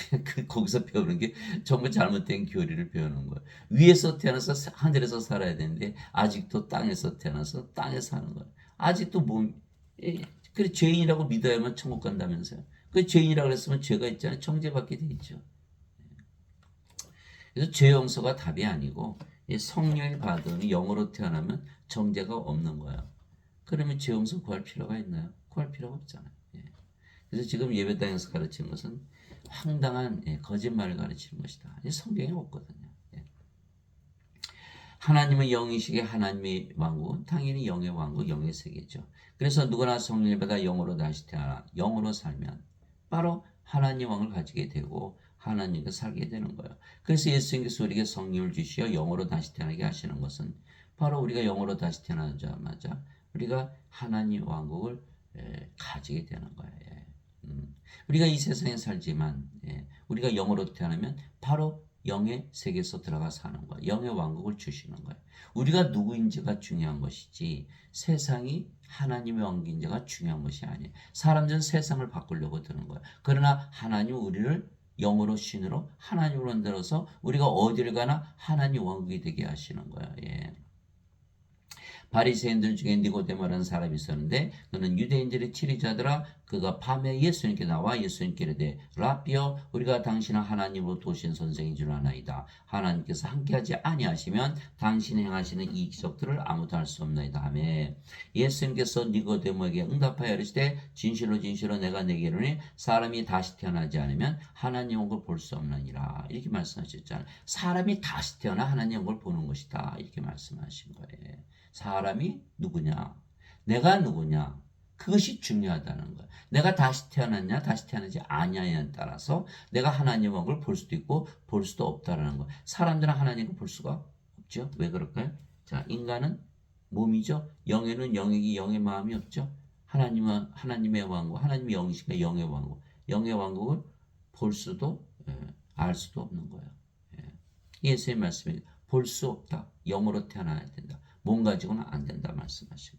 거기서 배우는 게 전부 잘못된 교리를 배우는 거예요. 위에서 태어나서 하늘에서 살아야 되는데 아직도 땅에서 태어나서 땅에 사는 거예요. 아직도 그래 죄인이라고 믿어야만 천국 간다면서요. 그 죄인이라고 그랬으면 죄가 있잖아요. 정죄받게 돼 있죠. 그래서 죄 용서가 답이 아니고 성령이 받으니 영으로 태어나면 정죄가 없는 거예요. 그러면 죄 용서 구할 필요가 있나요? 구할 필요가 없잖아요. 그래서 지금 예배당에서 가르치는 것은 황당한 거짓말을 가르치는 것이다. 성경에 없거든요. 하나님은 영이시기에 하나님의 왕국은 당연히 영의 왕국, 영의 세계죠. 그래서 누구나 성령을 받아 영으로 다시 태어나 영으로 살면 바로 하나님 왕을 가지게 되고 하나님과 살게 되는 거예요. 그래서 예수님께서 우리에게 성령을 주시어 영으로 다시 태어나게 하시는 것은 바로 우리가 영으로 다시 태어나자마자 우리가 하나님 왕국을 가지게 되는 거예요. 우리가 이 세상에 살지만 우리가 영으로 태어나면 바로 영의 세계에서 들어가 사는 거예요. 영의 왕국을 주시는 거예요. 우리가 누구인지가 중요한 것이지 세상이 하나님의 왕국인지가 중요한 것이 아니에요. 사람들은 세상을 바꾸려고 드는 거예요. 그러나 하나님은 우리를 영으로 신으로 하나님으로 만들어서 우리가 어디를 가나 하나님 왕국이 되게 하시는 거예요. 바리새인들 중에 니고데모라는 사람이 있었는데 그는 유대인들의 치리자더라. 그가 밤에 예수님께 나와 예수님께 이르되 라삐여 우리가 당신은 하나님으로 도신 선생인 줄 아나이다. 하나님께서 함께하지 아니하시면 당신이 행하시는 이 기적들을 아무도 할 수 없나이다 하며 예수님께서 니고데모에게 응답하여 이르시되 진실로 진실로 내가 내게 이르노니 사람이 다시 태어나지 않으면 하나님 왕국을 볼 수 없느니라. 이렇게 말씀하셨잖아요. 사람이 다시 태어나 하나님 왕국을 보는 것이다. 이렇게 말씀하신 거예요. 사람이 누구냐? 내가 누구냐? 그것이 중요하다는 거야. 내가 다시 태어났냐, 다시 태어나지 아니냐에 따라서 내가 하나님 왕국을 볼 수도 있고 볼 수도 없다라는 거야. 사람들은 하나님을 볼 수가 없죠. 왜 그럴까요? 자, 인간은 몸이죠. 영에는 영의 마음이 없죠. 하나님은 하나님의 왕국, 하나님의 영이시니까 영의 왕국. 영의 왕국을 볼 수도 알 수도 없는 거예요. 예수의 말씀이 볼 수 없다. 영으로 태어나야 된다. 몸 가지고는 안 된다 말씀하시고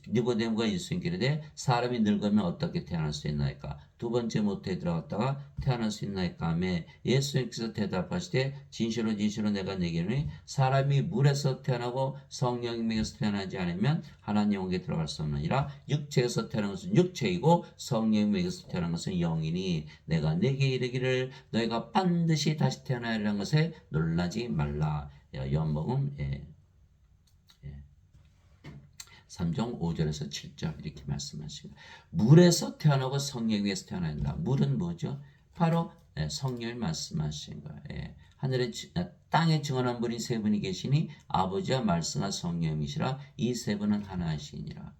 니고데모가 예수님께 이르되 사람이 늙으면 어떻게 태어날 수 있나이까? 두 번째 모태에 들어갔다가 태어날 수 있나이까 하며 예수님께서 대답하시되 진실로 진실로 내가 내게 이르노니 사람이 물에서 태어나고 성령에게서 태어나지 않으면 하나님 왕국에 들어갈 수 없느니라. 육체에서 태어난 것은 육체이고 성령에게서 태어난 것은 영이니 내가 내게 이르기를 너희가 반드시 다시 태어나야 하는 것에 놀라지 말라. 요한복음 3장 5절에서 7절 이렇게 말씀하십니다. 물에서 태어나고 성령 위에서 태어나야 한다. 물은 뭐죠? 바로 성령을 말씀하신 거예요. 하늘에 땅에 증언한 분이 세 분이 계시니 아버지와 말씀과 성령이시라. 이 세 분은 하나이시니라.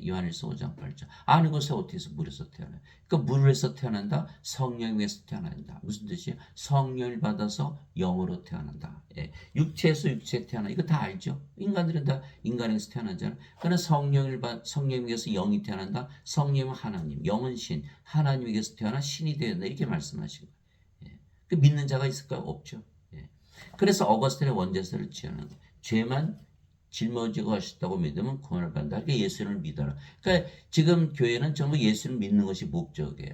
요한일서 5장 8절. 아는 것에 어떻게 해서 물에서 태어나요? 그러니까 물에서 태어난다. 성령 위에서 태어난다. 무슨 뜻이에요? 성령을 받아서 영으로 태어난다. 육체에서 육체에 태어나. 이거 다 알죠? 인간들은 다 인간에서 태어나잖아요. 그러나 성령 위에서 영이 태어난다. 성령은 하나님, 영은 신, 하나님에게서 태어나 신이 되었다. 이렇게 말씀하신 거예요. 그 믿는 자가 있을까요? 없죠. 그래서 어거스틴의 원죄서를 지어낸 거예요. 죄만 짊어지고 하셨다고 믿으면 구원을 받는다. 그러니까 예수를 믿어라. 그러니까 지금 교회는 전부 예수를 믿는 것이 목적이에요.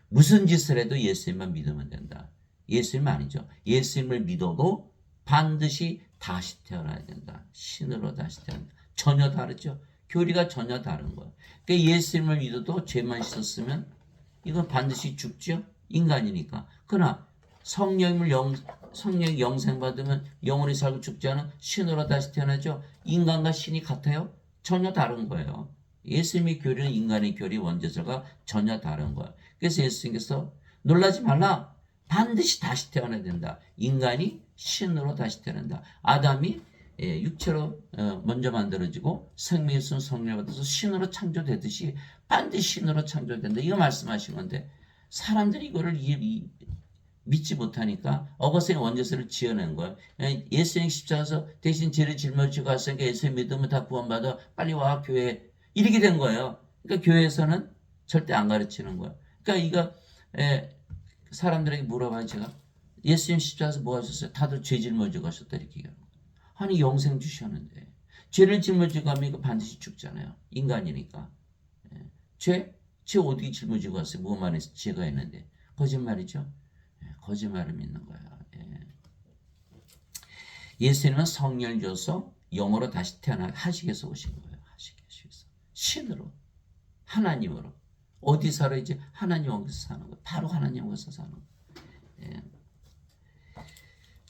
무슨 짓을 해도 예수님만 믿으면 된다. 예수님 아니죠. 예수님을 믿어도 반드시 다시 태어나야 된다. 신으로 다시 태어난다. 전혀 다르죠. 교리가 전혀 다른 거예요. 그러니까 예수님을 믿어도 죄만 씻었으면 이건 반드시 죽죠. 인간이니까. 그러나 성령 영생 받으면 영원히 살고 죽지 않은 신으로 다시 태어나죠. 인간과 신이 같아요? 전혀 다른 거예요. 예수님의 교리는 인간의 교리 원죄설과 전혀 다른 거예요. 그래서 예수님께서 놀라지 말라. 반드시 다시 태어나야 된다. 인간이 신으로 다시 태어난다. 아담이 육체로 먼저 만들어지고 생명의 순 성령을 받아서 신으로 창조되듯이 반드시 신으로 창조된다. 이거 말씀하신 건데 사람들이 이거를 믿지 못하니까 어거스틴 원죄서를 지어낸 거예요. 예수님 십자가에서 대신 죄를 짊어지고 갔으니까 예수님 믿으면 다 구원받아. 빨리 와 교회에. 이렇게 된 거예요. 그러니까 교회에서는 절대 안 가르치는 거예요. 그러니까 이거 사람들에게 물어봐요. 제가 예수님 십자가에서 뭐 하셨어요? 다들 죄 짊어지고 가셨다 이렇게 얘기하는 거예요. 아니 영생 주셨는데 죄를 짊어지고 가면 이거 반드시 죽잖아요. 인간이니까. 죄 어디 짊어지고 갔어요? 뭐만 해서 죄가 있는데. 거짓말이죠. 거짓말을 믿는 거예요. 예수님은 성령을 줘서 영으로 다시 하시기 위해서 오신 거예요. 하시기 위해서. 신으로. 하나님으로. 어디 살아 이제 하나님 왕국에서 사는 거예요. 바로 하나님 왕국에서 사는 거예요.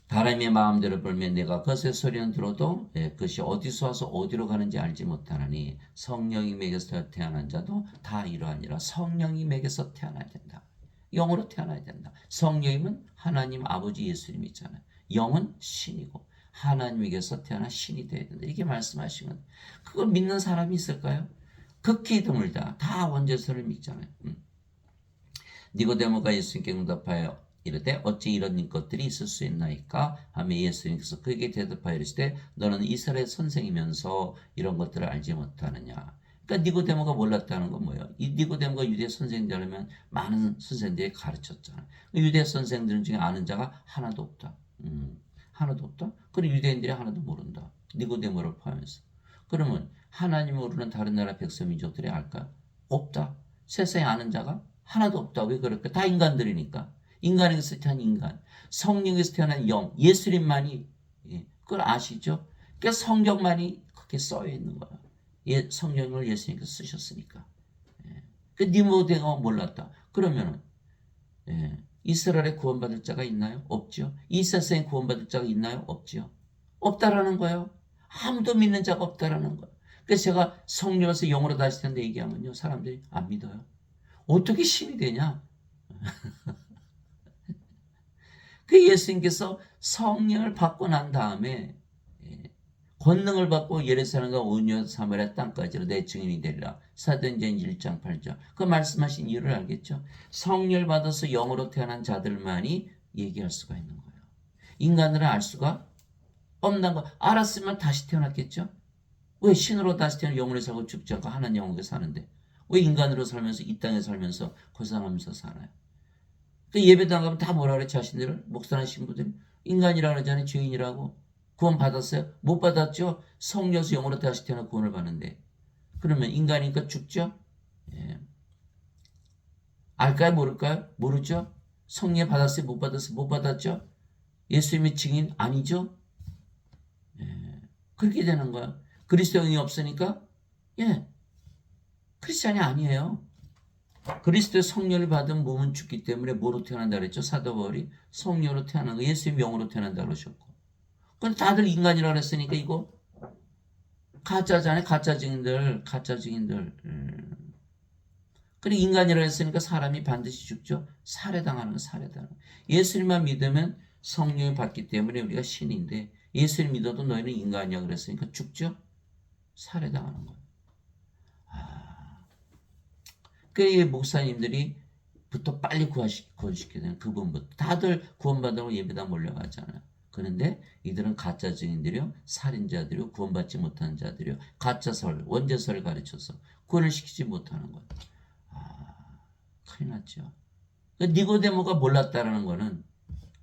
바람의 마음대로 불면 내가 그것의 소리는 들어도 그것이 어디서 와서 어디로 가는지 알지 못하나니 성령이 맥에서 태어난 자도 다 이러하니라. 성령이 맥에서 태어나야 된다. 영으로 태어나야 된다. 성령님은 하나님 아버지 예수님 있잖아요. 영은 신이고 하나님에게서 태어난 신이 되어야 된다. 이렇게 말씀하시면 그걸 믿는 사람이 있을까요? 극히 드물다. 다 원죄서를 믿잖아요. 니고데모가 예수님께 응답하여 이르되 어찌 이런 것들이 있을 수 있나이까 하며 예수님께서 그에게 대답하여 이르시되 너는 이스라엘 선생이면서 이런 것들을 알지 못하느냐. 그러니까 니고데모가 몰랐다는 건 뭐예요? 이 니고데모가 유대 선생들이라면 많은 선생들이 가르쳤잖아요. 유대 선생들 중에 아는 자가 하나도 없다. 하나도 없다? 그럼 유대인들이 하나도 모른다. 니고데모를 포함해서. 그러면 하나님을 모르는 다른 나라 백성 민족들이 알까요? 없다. 세상에 아는 자가 하나도 없다. 왜 그럴까? 다 인간들이니까. 인간에게서 태어난 인간, 성령에서 태어난 영, 예수님만이 그걸 아시죠? 그러니까 성경만이 그렇게 써 있는 거야. 성경을 예수님께서 쓰셨으니까. 그 니고데모가 몰랐다. 그러면은 이스라엘에 구원받을 자가 있나요? 없죠. 이 세상에 구원받을 자가 있나요? 없죠. 없다라는 거예요. 아무도 믿는 자가 없다라는 거예요. 그래서 제가 성령에서 영으로 다시 태어난다 얘기하면요, 사람들이 안 믿어요. 어떻게 신이 되냐? 그 예수님께서 성령을 받고 난 다음에 권능을 받고 예루살렘과 온유와 사마리아 땅까지로 내 증인이 되리라. 사도행전 1장 8절. 그 말씀하신 이유를 알겠죠? 성령을 받아서 영으로 태어난 자들만이 얘기할 수가 있는 거예요. 인간들은 알 수가 없는 거. 알았으면 다시 태어났겠죠? 왜 신으로 다시 태어나 영으로 살고 죽지 않고 하나님 영으로 사는데 왜 인간으로 살면서 이 땅에 살면서 고생하면서 살아요? 그 예배당 가면 다 뭐라 그래? 자신들을 목사나 신부들이 인간이라 그러잖아요. 죄인이라고. 구원 받았어요? 못 받았죠? 성령에서 영으로 다시 태어나 구원을 받는데. 그러면 인간이니까 죽죠? 예. 알까요? 모를까요? 모르죠? 성령 받았어요? 못 받았어요? 못 받았죠? 예수님의 증인 아니죠? 예. 그렇게 되는 거야. 그리스도 영이 없으니까 크리스찬이 아니에요. 그리스도의 성령을 받은 몸은 죽기 때문에 뭐로 태어난다 그랬죠? 사도 바울이 성령으로 태어난 거, 예수님 영으로 태어난다 그러셨고. 근데 다들 인간이라 그랬으니까 이거 가짜잖아요. 가짜 증인들. 그리고 인간이라 했으니까 사람이 반드시 죽죠. 살해당하는 거, 살해당하는 거. 예수님만 믿으면 성령을 받기 때문에 우리가 신인데 예수님 믿어도 너희는 인간이야 그랬으니까 죽죠. 살해당하는 거예요. 그 목사님들이 부터 빨리 구원시켜야 되는 그분부터 다들 구원받으러 예배당 몰려가잖아요. 그런데 이들은 가짜 증인들이요, 살인자들이요, 구원받지 못하는 자들이요, 가짜설, 원죄설을 가르쳐서 구원을 시키지 못하는 거예요. 큰일 났죠. 니고데모가 몰랐다라는 거는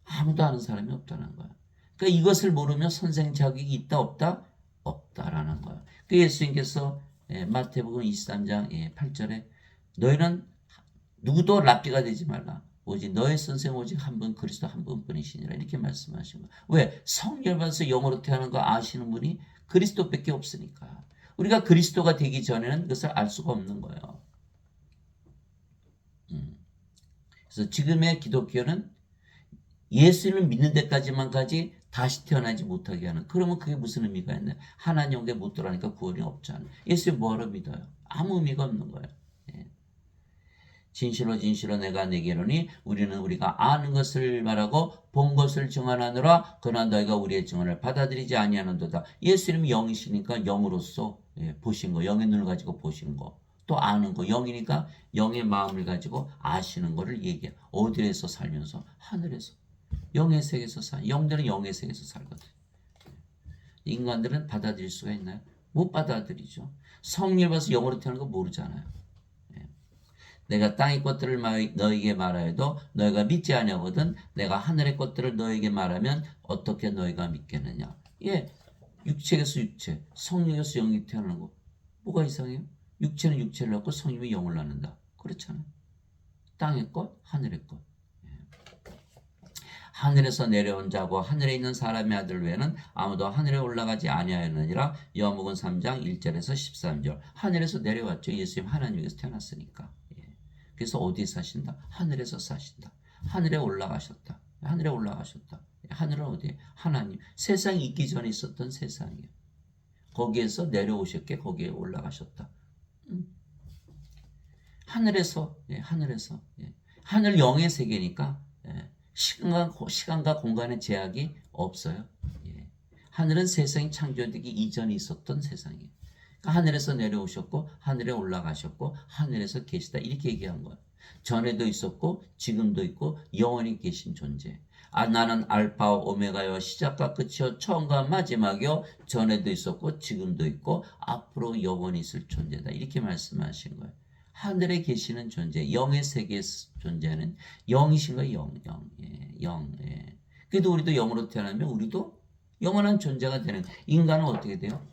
아무도 아는 사람이 없다는 거예요. 그러니까 이것을 모르면 선생 자격이 있다 없다? 없다라는 거예요. 그 예수님께서 마태복음 23장 8절에 너희는 누구도 랍비가 되지 말라. 오직 너의 선생 오직 한 분 그리스도 한 분뿐이시니라 이렇게 말씀하신 거예요. 왜? 성령 받아서 영으로 태어나는 거 아시는 분이 그리스도밖에 없으니까. 우리가 그리스도가 되기 전에는 그것을 알 수가 없는 거예요. 그래서 지금의 기독교는 예수를 믿는 데까지만까지 다시 태어나지 못하게 하는. 그러면 그게 무슨 의미가 있나요? 하나님 영에 못 들어가니까 구원이 없잖아요. 예수 뭐하러 믿어요? 아무 의미가 없는 거예요. 진실로 진실로 내가 내게로니 우리는 우리가 아는 것을 말하고 본 것을 증언하느라 그러나 너희가 우리의 증언을 받아들이지 아니하는도다. 예수님이 영이시니까 영으로서 보신 거, 영의 눈을 가지고 보신 거, 또 아는 거, 영이니까 영의 마음을 가지고 아시는 거를 얘기해. 어디에서 살면서? 하늘에서. 영의 세계에서 영들은 영의 세계에서 살거든. 인간들은 받아들일 수가 있나요? 못 받아들이죠. 성령을 받아서 영으로 태어나는 거 모르잖아요. 내가 땅의 것들을 너에게 말하여도 너희가 믿지 아니하거든 내가 하늘의 것들을 너에게 말하면 어떻게 너희가 믿겠느냐. 육체에서 육체, 성령에서 영이 태어나는 거 뭐가 이상해요? 육체는 육체를 낳고 성령이 영을 낳는다. 그렇잖아요. 땅의 것, 하늘의 것. 하늘에서 내려온 자고 하늘에 있는 사람의 아들 외에는 아무도 하늘에 올라가지 아니하였느니라. 요한복음 3장 1절에서 13절. 하늘에서 내려왔죠. 예수님 하나님에서 태어났으니까. 그래서 어디에 사신다? 하늘에서 사신다. 하늘에 올라가셨다. 하늘에 올라가셨다. 하늘은 어디에? 하나님. 세상이 있기 전에 있었던 세상이에요. 거기에서 내려오셨게 거기에 올라가셨다. 하늘에서, 하늘에서. 하늘 영의 세계니까 시간과 공간의 제약이 없어요. 하늘은 세상이 창조되기 이전에 있었던 세상이에요. 하늘에서 내려오셨고 하늘에 올라가셨고 하늘에서 계시다 이렇게 얘기한 거예요. 전에도 있었고 지금도 있고 영원히 계신 존재. 나는 알파와 오메가요 시작과 끝이요 처음과 마지막이요 전에도 있었고 지금도 있고 앞으로 영원히 있을 존재다 이렇게 말씀하신 거예요. 하늘에 계시는 존재, 영의 세계에 존재하는 영이신 거예요. 영. 예. 그래도 우리도 영으로 태어나면 우리도 영원한 존재가 되는 거예요. 인간은 어떻게 돼요?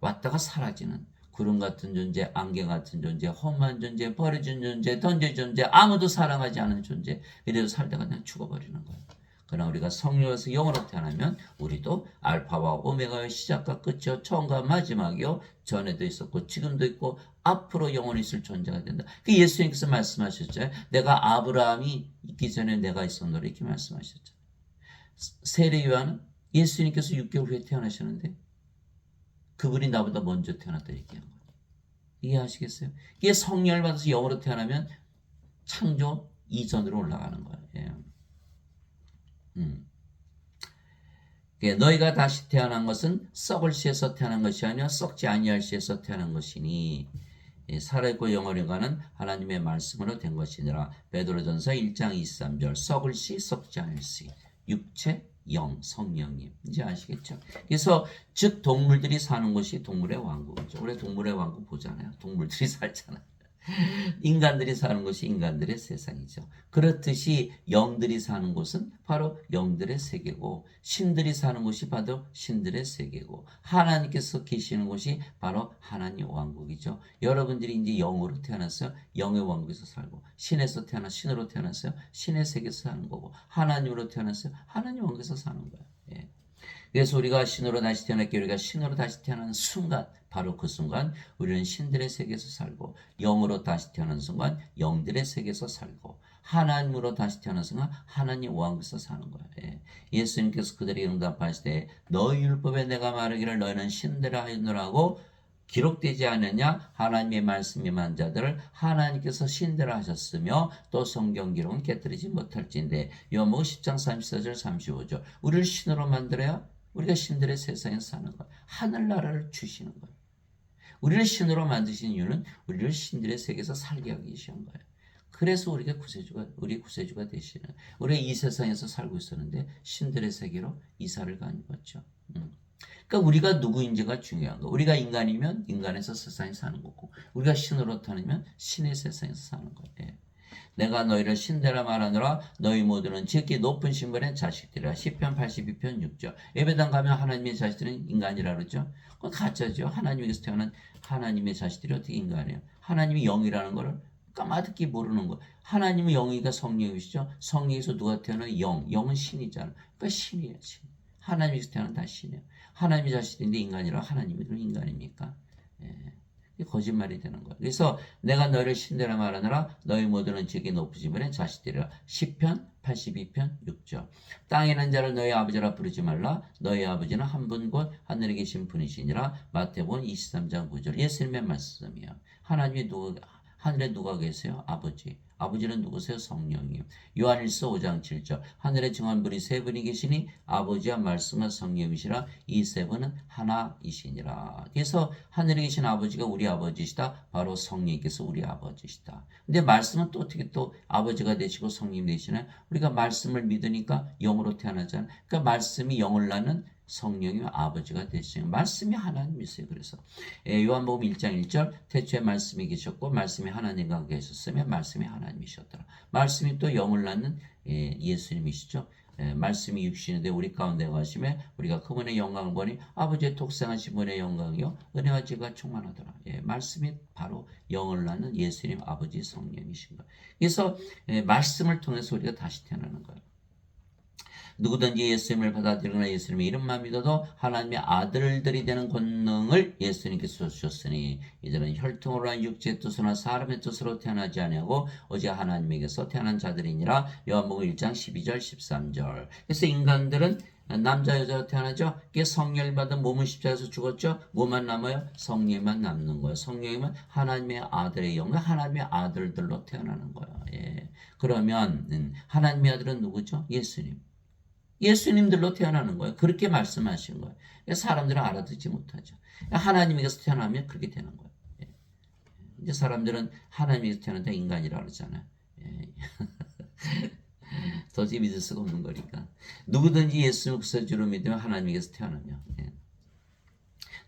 왔다가 사라지는 구름 같은 존재, 안개 같은 존재, 험한 존재, 버려진 존재, 던져진 존재, 아무도 사랑하지 않은 존재. 이래도 살다가 그냥 죽어버리는 거예요. 그러나 우리가 성령에서 영으로 태어나면 우리도 알파와 오메가의 시작과 끝이요 처음과 마지막이요 전에도 있었고 지금도 있고 앞으로 영원히 있을 존재가 된다. 그 예수님께서 말씀하셨죠. 내가 아브라함이 있기 전에 내가 있었노라 이렇게 말씀하셨죠. 세례 요한은 예수님께서 6개월 후에 태어나셨는데 그분이 나보다 먼저 태어났다 이렇게 한 거예요. 이해하시겠어요? 이게 성령을 받아서 영으로 태어나면 창조 이전으로 올라가는 거예요. 예. 너희가 다시 태어난 것은 썩을 씨에서 태어난 것이 아니라 썩지 아니할 씨에서 태어난 것이니 살아있고 영원히 가는 하나님의 말씀으로 된 것이니라. 베드로전서 1장 23절 썩을 씨 썩지 않을 씨 육체 영 성령님 이제 아시겠죠? 그래서 즉 동물들이 사는 곳이 동물의 왕국이죠. 우리 동물의 왕국 보잖아요. 동물들이 살잖아요. 인간들이 사는 곳이 인간들의 세상이죠. 그렇듯이 영들이 사는 곳은 바로 영들의 세계고 신들이 사는 곳이 바로 신들의 세계고 하나님께서 계시는 곳이 바로 하나님 왕국이죠. 여러분들이 이제 영으로 태어났어요. 영의 왕국에서 살고 신에서 태어나 신으로 태어났어요. 신의 세계에서 사는 거고 하나님으로 태어났어요. 하나님 왕국에서 사는 거예요. 예. 그래서 우리가 신으로 다시 태어났기에 우리가 신으로 다시 태어나는 순간 바로 그 순간 우리는 신들의 세계에서 살고 영으로 다시 태어나는 순간 영들의 세계에서 살고 하나님으로 다시 태어나는 순간 하나님 왕국에서 사는 거예요. 예. 예수님께서 그들에게 응답하시되 너희 율법에 내가 말하기를 너희는 신대라 하였노라고 기록되지 않느냐 하나님의 말씀 임한 자들을 하나님께서 신대라 하셨으며 또 성경 기록은 깨뜨리지 못할진대. 요한복음 10장 34절 35절 우리를 신으로 만들어야 우리가 신들의 세상에 사는 거예요. 하늘나라를 주시는 거예요. 우리를 신으로 만드신 이유는 우리를 신들의 세계에서 살게 하기 위한 거예요. 그래서 우리가 우리 구세주가 되시는 우리가 이 세상에서 살고 있었는데 신들의 세계로 이사를 간 거죠. 그러니까 우리가 누구인지가 중요한 거. 우리가 인간이면 인간에서 세상에 사는 거고 우리가 신으로 타면 신의 세상에서 사는 거예요. 내가 너희를 신대라 말하노라 너희 모두는 지극히 높은 신분의 자식들이라. 시편 82편 6절. 예배당 가면 하나님의 자식들은 인간이라 그러죠. 그건 가짜죠. 하나님에게서 태어난 하나님의 자식들이 어떻게 인간이에요. 하나님이 영이라는 거를 까마득히 모르는 거. 하나님은 영이가 성령이시죠. 성령에서 누가 태어나요? 영. 영은 신이잖아. 그러니까 신이에요. 신. 하나님에서 태어난 다 신이에요. 하나님의 자식인데 인간이라 하나님이 그럼 인간입니까? 예. 거짓말이 되는 거예요. 그래서 내가 너희를 신대라 말하느라 너희 모두는 지극히 높으신 분의 자식들이라. 시편 82편 6절. 땅에 있는 자를 너희 아버지라 부르지 말라. 너희 아버지는 한 분 곧 하늘에 계신 분이시니라. 마태복음 23장 9절. 예수님의 말씀이에요. 하늘에 누가 계세요? 아버지. 아버지는 누구세요? 성령이요. 요한일서 5장 7절. 하늘에 정한 분이 세 분이 계시니 아버지와 말씀과 성령이시라. 이 세 분은 하나이시니라. 그래서 하늘에 계신 아버지가 우리 아버지시다. 바로 성령께서 우리 아버지시다. 근데 말씀은 또 어떻게 또 아버지가 되시고 성령 되시나요? 우리가 말씀을 믿으니까 영으로 태어나잖아요. 그러니까 말씀이 영을 낳는 성령이 아버지가 되시는 말씀이 하나님이세요. 그래서 요한복음 1장 1절 태초에 말씀이 계셨고 말씀이 하나님과 계셨으며 말씀이 하나님이셨더라. 말씀이 또 영을 낳는 예수님이시죠. 말씀이 육신이 되 우리 가운데 가시며 우리가 그분의 영광을 보니 아버지의 독생하신 분의 영광이요 은혜와 지혜가 충만하더라. 말씀이 바로 영을 낳는 예수님 아버지 성령이신 거예요. 그래서 말씀을 통해서 우리가 다시 태어나는 거예요. 누구든지 예수님을 받아들이거나 예수님의 이름만 믿어도 하나님의 아들들이 되는 권능을 예수님께서 주셨으니 이들은 혈통으로 한 육체의 뜻으로나 사람의 뜻으로 태어나지 아니하고 오직 하나님에게서 태어난 자들이니라. 요한복음 1장 12절 13절. 그래서 인간들은 남자 여자로 태어나죠. 이게 성령을 받은 몸은 십자가에서 죽었죠. 뭐만 남아요? 성령만 남는 거예요. 성령이면 하나님의 아들의 영과 하나님의 아들들로 태어나는 거예요. 그러면 하나님의 아들은 누구죠? 예수님. 예수님들로 태어나는 거예요. 그렇게 말씀하신 거예요. 사람들은 알아듣지 못하죠. 하나님에게서 태어나면 그렇게 되는 거예요. 예. 이제 사람들은 하나님에게서 태어난다 인간이라 그러잖아요. 예. 도저히 믿을 수가 없는 거니까. 누구든지 예수를 그리스도로 믿으면 하나님에게서 태어나며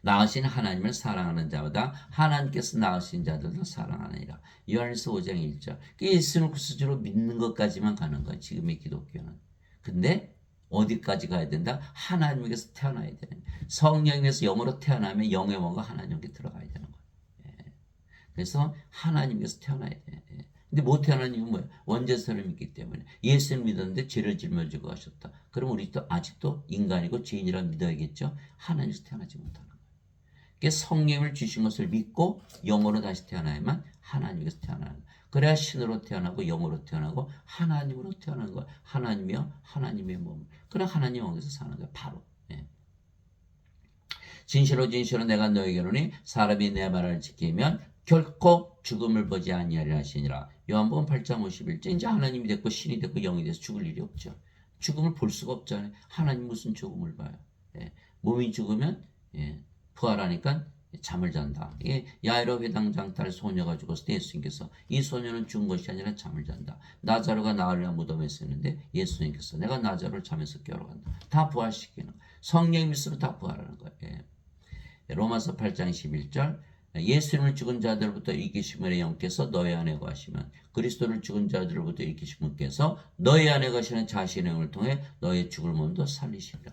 낳으신 하나님을 사랑하는 자보다 하나님께서 낳으신 자들도 사랑하느니라. 요한일서 5장 1절. 예수를 그리스도로 믿는 것까지만 가는 거예요. 지금의 기독교는. 근데 어디까지 가야 된다? 하나님에게서 태어나야 되는. 성령에서 영으로 태어나면 영의 뭔가 하나님께 들어가야 되는 거예요. 예. 그래서 하나님께서 태어나야 돼. 예. 근데 못 태어난 이유는 뭐예요? 원죄사를 믿기 때문에. 예수를 믿었는데 죄를 짊어지고 가셨다. 그럼 우리도 아직도 인간이고 죄인이라 믿어야겠죠? 하나님께서 태어나지 못하는 거예요. 성령을 주신 것을 믿고 영으로 다시 태어나야만 하나님께서 태어나는 거예요. 그래야 신으로 태어나고 영으로 태어나고 하나님으로 태어나는 거예요. 하나님이요 하나님의 몸. 그래 하나님 영에서 사는 거예요. 바로. 예. 진실로 진실로 내가 너에게 이르노니 사람이 내 말을 지키면 결코 죽음을 보지 아니하리라 하시니라. 요한복음 8장 51절. 이제 하나님이 됐고 신이 됐고 영이 돼서 죽을 일이 없죠. 죽음을 볼 수가 없잖아요. 하나님 무슨 죽음을 봐요. 예. 몸이 죽으면 부활하니까 잠을 잔다. 이게 야이로 회당장 딸 소녀가 죽었을 때 예수님께서 이 소녀는 죽은 것이 아니라 잠을 잔다. 나자로가 나흘이나 무덤에 있었는데 예수님께서 내가 나자로를 잠에서 깨우러 간다. 다 부활시키는 거예요. 성령이 있으면 다 부활하는 거예요. 예. 로마서 8장 11절. 예수님을 죽은 자들로부터 일으키신 분의 영께서 너희 안에 거하시면 그리스도를 죽은 자들로부터 일으키신 분께서 너희 안에 거하시는 자신의 영을 통해 너의 죽을 몸도 살리시리라.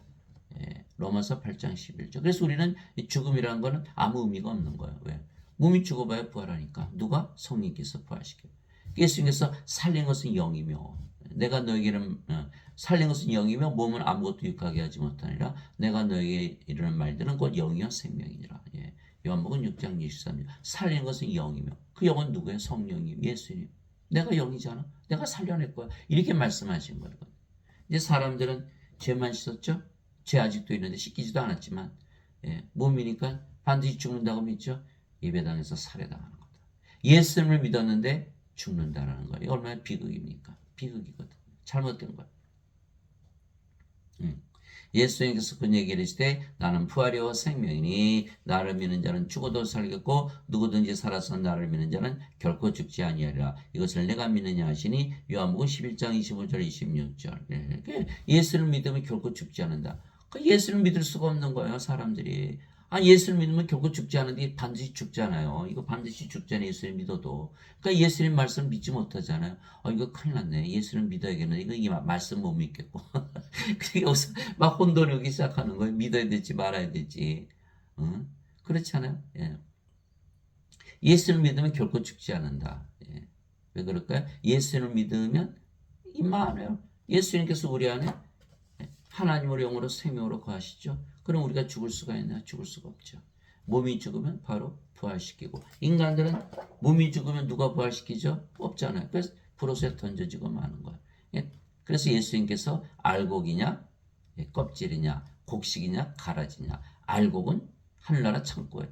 로마서 8장 11절. 그래서 우리는 죽음이라는 거는 아무 의미가 없는 거예요. 왜? 몸이 죽어봐야 부활하니까. 누가? 성령께서 부활시켜요. 예수님께서 살린 것은 영이며 내가 너에게는 살린 것은 영이며 몸은 아무것도 유익하게 하지 못하니라. 내가 너에게 이르는 말들은 곧 영이요 생명이니라. 예. 요한복음 6장 23절. 살린 것은 영이며 그 영은 누구예요? 성령님, 예수님. 내가 영이잖아. 내가 살려낼 거야. 이렇게 말씀하신 거예요. 이제 사람들은 죄만 씻었죠? 죄 아직도 있는데 씻기지도 않았지만 몸이니까 반드시 죽는다고 믿죠. 예배당에서 살해당하는 거다. 예수님을 믿었는데 죽는다라는 거예요. 이거 얼마나 비극입니까? 비극이거든. 잘못된 거예요. 예수님께서 그 얘기를 하시되 나는 부활이요 생명이니 나를 믿는 자는 죽어도 살겠고 누구든지 살아서 나를 믿는 자는 결코 죽지 아니하리라. 이것을 내가 믿느냐 하시니 요한복음 11장 25절 26절. 예수를 믿으면 결코 죽지 않는다. 예수를 믿을 수가 없는 거예요. 사람들이. 예수를 믿으면 결코 죽지 않은데 반드시 죽잖아요. 이거 반드시 죽잖아요. 예수를 믿어도. 그러니까 예수님 말씀 믿지 못하잖아요. 이거 큰일 났네. 예수를 믿어야겠네. 이거 말씀 못 믿겠고. 그러니까 여기서 막 혼돈이 오기 시작하는 거예요. 믿어야 될지 말아야 될지. 그렇잖아요. 예. 예수를 믿으면 결코 죽지 않는다. 예. 왜 그럴까요? 예수를 믿으면 임마하네요. 예수님께서 우리 안에 하나님으로 영으로 생명으로 거하시죠. 그럼 우리가 죽을 수가 있나? 죽을 수가 없죠. 몸이 죽으면 바로 부활시키고 인간들은 몸이 죽으면 누가 부활시키죠? 없잖아요. 그래서 불옷에 던져지고 마는 거예요. 그래서 예수님께서 알곡이냐 껍질이냐 곡식이냐 가라지냐. 알곡은 하늘나라 창고에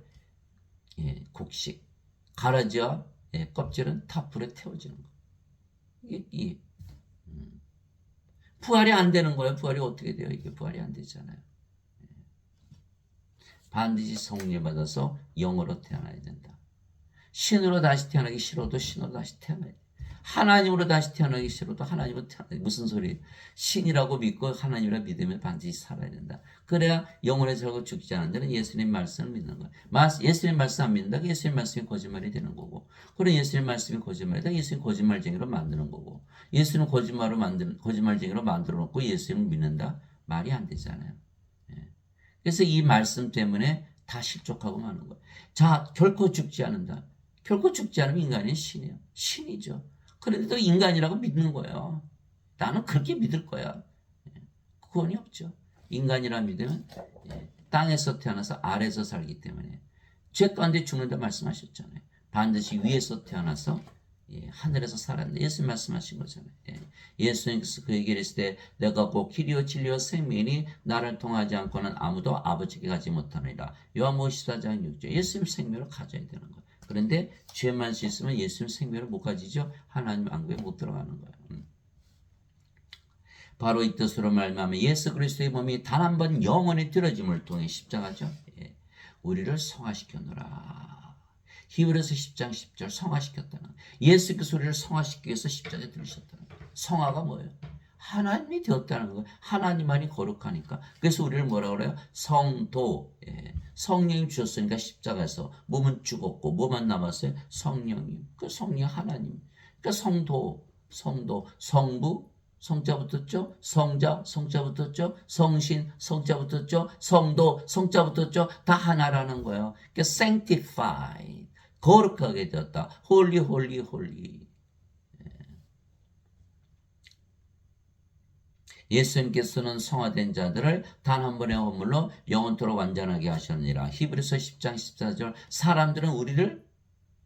곡식, 가라지와 껍질은 탑불에 태워지는 거예요. 이게 부활이 안 되는 거예요. 부활이 어떻게 돼요? 이게 부활이 안 되잖아요. 반드시 성령 받아서 영으로 태어나야 된다. 신으로 다시 태어나기 싫어도 신으로 다시 태어나야 돼. 하나님으로 다시 태어나기 싫어도 하나님으로 태어나야 돼. 무슨 소리예요? 신이라고 믿고 하나님이라 믿으면 반드시 살아야 된다. 그래야 영혼에 살고 죽지 않은 데는 예수님 말씀을 믿는 거예요. 예수님 말씀 안 믿는다. 예수님 말씀이 거짓말이 되는 거고. 그럼 예수님 말씀이 거짓말이다. 예수님 거짓말쟁이로 만드는 거고. 예수님 거짓말쟁이로 만들어 놓고 예수님을 믿는다. 말이 안 되잖아요. 그래서 이 말씀 때문에 다 실족하고 마는 거예요. 자, 결코 죽지 않는다. 결코 죽지 않으면 인간이 신이에요. 신이죠. 그런데도 인간이라고 믿는 거예요. 나는 그렇게 믿을 거야. 구원이 없죠. 인간이라 믿으면 땅에서 태어나서 아래에서 살기 때문에 죄 가운데 죽는다 말씀하셨잖아요. 반드시 위에서 태어나서 하늘에서 살았는데 예수님 말씀하신 거잖아요. 예수님께서 그 얘기를 했을 때 내가 곧 길이요 진리요 생명이니 나를 통하지 않고는 아무도 아버지께 가지 못하느니라. 요한복음 14장 6절. 예수님 생명을 가져야 되는 거예요. 그런데 죄만 씻으면 예수님 생명을 못 가지죠. 하나님 안구에 못 들어가는 거예요. 바로 이 뜻으로 말미암아 예수 그리스도의 몸이 단 한 번 영원히 들어짐을 통해 십자가죠. 예. 우리를 성화시켰노라. 히브리서 10장 10절 성화시켰다는 예수께서 우리를 성화시키기 위해서 십자가에 들으셨다는 거예요. 성화가 뭐예요? 하나님이 되었다는 거예요. 하나님만이 거룩하니까. 그래서 우리를 뭐라 그래요? 성도. 예. 성령이 주셨으니까 십자가에서 몸은 죽었고 뭐만 남았어요? 성령이. 그 성령 하나님. 그러니까 성도, 성부, 성자 붙었죠? 성자, 성자 붙었죠? 성신, 성자 붙었죠? 성도, 성자 붙었죠? 다 하나라는 거예요. 그러니까 sanctified, 거룩하게 되었다. holy, holy, holy. 예수님께서는 성화된 자들을 단 한 번의 허물로 영원토록 완전하게 하셨느니라. 히브리서 10장 14절. 사람들은 우리를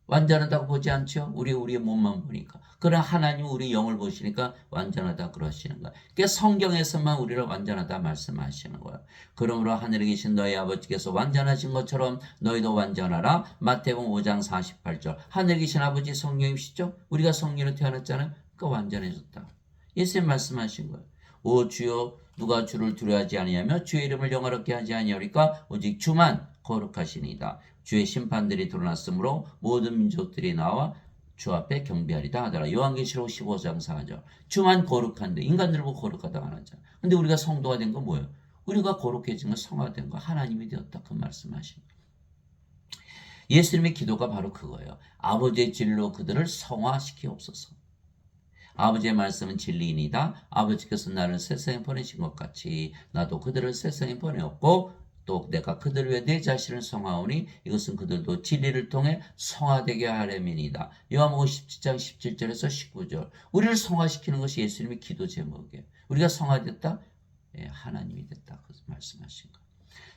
완전하다고 보지 않죠? 우리의 몸만 보니까. 그러나 하나님은 우리 영을 보시니까 완전하다 그러시는 거야. 그러니까 성경에서만 우리를 완전하다 말씀하시는 거야. 그러므로 하늘에 계신 너희 아버지께서 완전하신 것처럼 너희도 완전하라. 마태복음 5장 48절. 하늘에 계신 아버지 성령이시죠? 우리가 성령으로 태어났잖아요. 그러니까 완전해졌다. 예수님 말씀하신 거예요. 오 주여 누가 주를 두려워하지 아니하며 주의 이름을 영화롭게 하지 아니하리까 오직 주만 거룩하시니이다. 주의 심판들이 드러났으므로 모든 민족들이 나와 주 앞에 경배하리다 하더라. 요한계시록 15장 4절. 주만 거룩한데 인간들 보고 거룩하다고 안 하잖아. 근데 우리가 성도가 된 건 뭐예요? 우리가 거룩해진 건 성화된 거 하나님이 되었다 그 말씀하신 거예요. 예수님의 기도가 바로 그거예요. 아버지의 진리로 그들을 성화시키옵소서. 아버지의 말씀은 진리이니다. 아버지께서 나를 세상에 보내신 것 같이 나도 그들을 세상에 보내었고 또 내가 그들 위해 내 자신을 성하오니 이것은 그들도 진리를 통해 성화되게 하려면이다. 요한복음 17장 17절에서 19절. 우리를 성화시키는 것이 예수님의 기도 제목이에요. 우리가 성화됐다? 예, 하나님이 됐다. 그 말씀하신 거.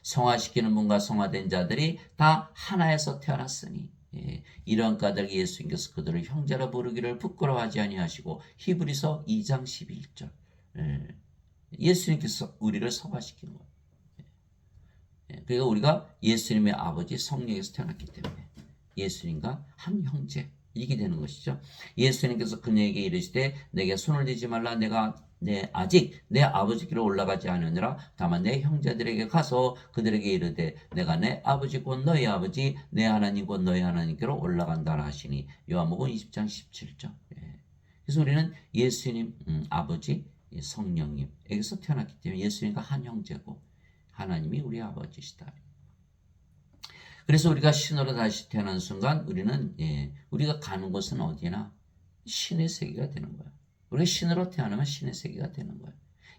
성화시키는 분과 성화된 자들이 다 하나에서 태어났으니 예, 이러한 까닭에 예수님께서 그들을 형제라 부르기를 부끄러워하지 아니하시고 히브리서 2장 11절. 예, 예수님께서 우리를 성화시킨 거예요. 그러니까 우리가 예수님의 아버지 성령에서 태어났기 때문에 예수님과 한 형제 이게 되는 것이죠. 예수님께서 그녀에게 이르시되 내게 손을 대지 말라. 내가 아직 내 아버지께로 올라가지 않으니라. 다만 내 형제들에게 가서 그들에게 이르되 내가 내 아버지 곧 너희 아버지 내 하나님 곧 너희 하나님께로 올라간다 하시니. 요한복음 20장 17절. 그래서 우리는 예수님 아버지 성령님에게서 태어났기 때문에 예수님과 한 형제고 하나님이 우리 아버지시다. 그래서 우리가 신으로 다시 태어난 순간 우리는 우리가 가는 곳은 어디나 신의 세계가 되는 거야. 우리가 신으로 태어나면 신의 세계가 되는 거야.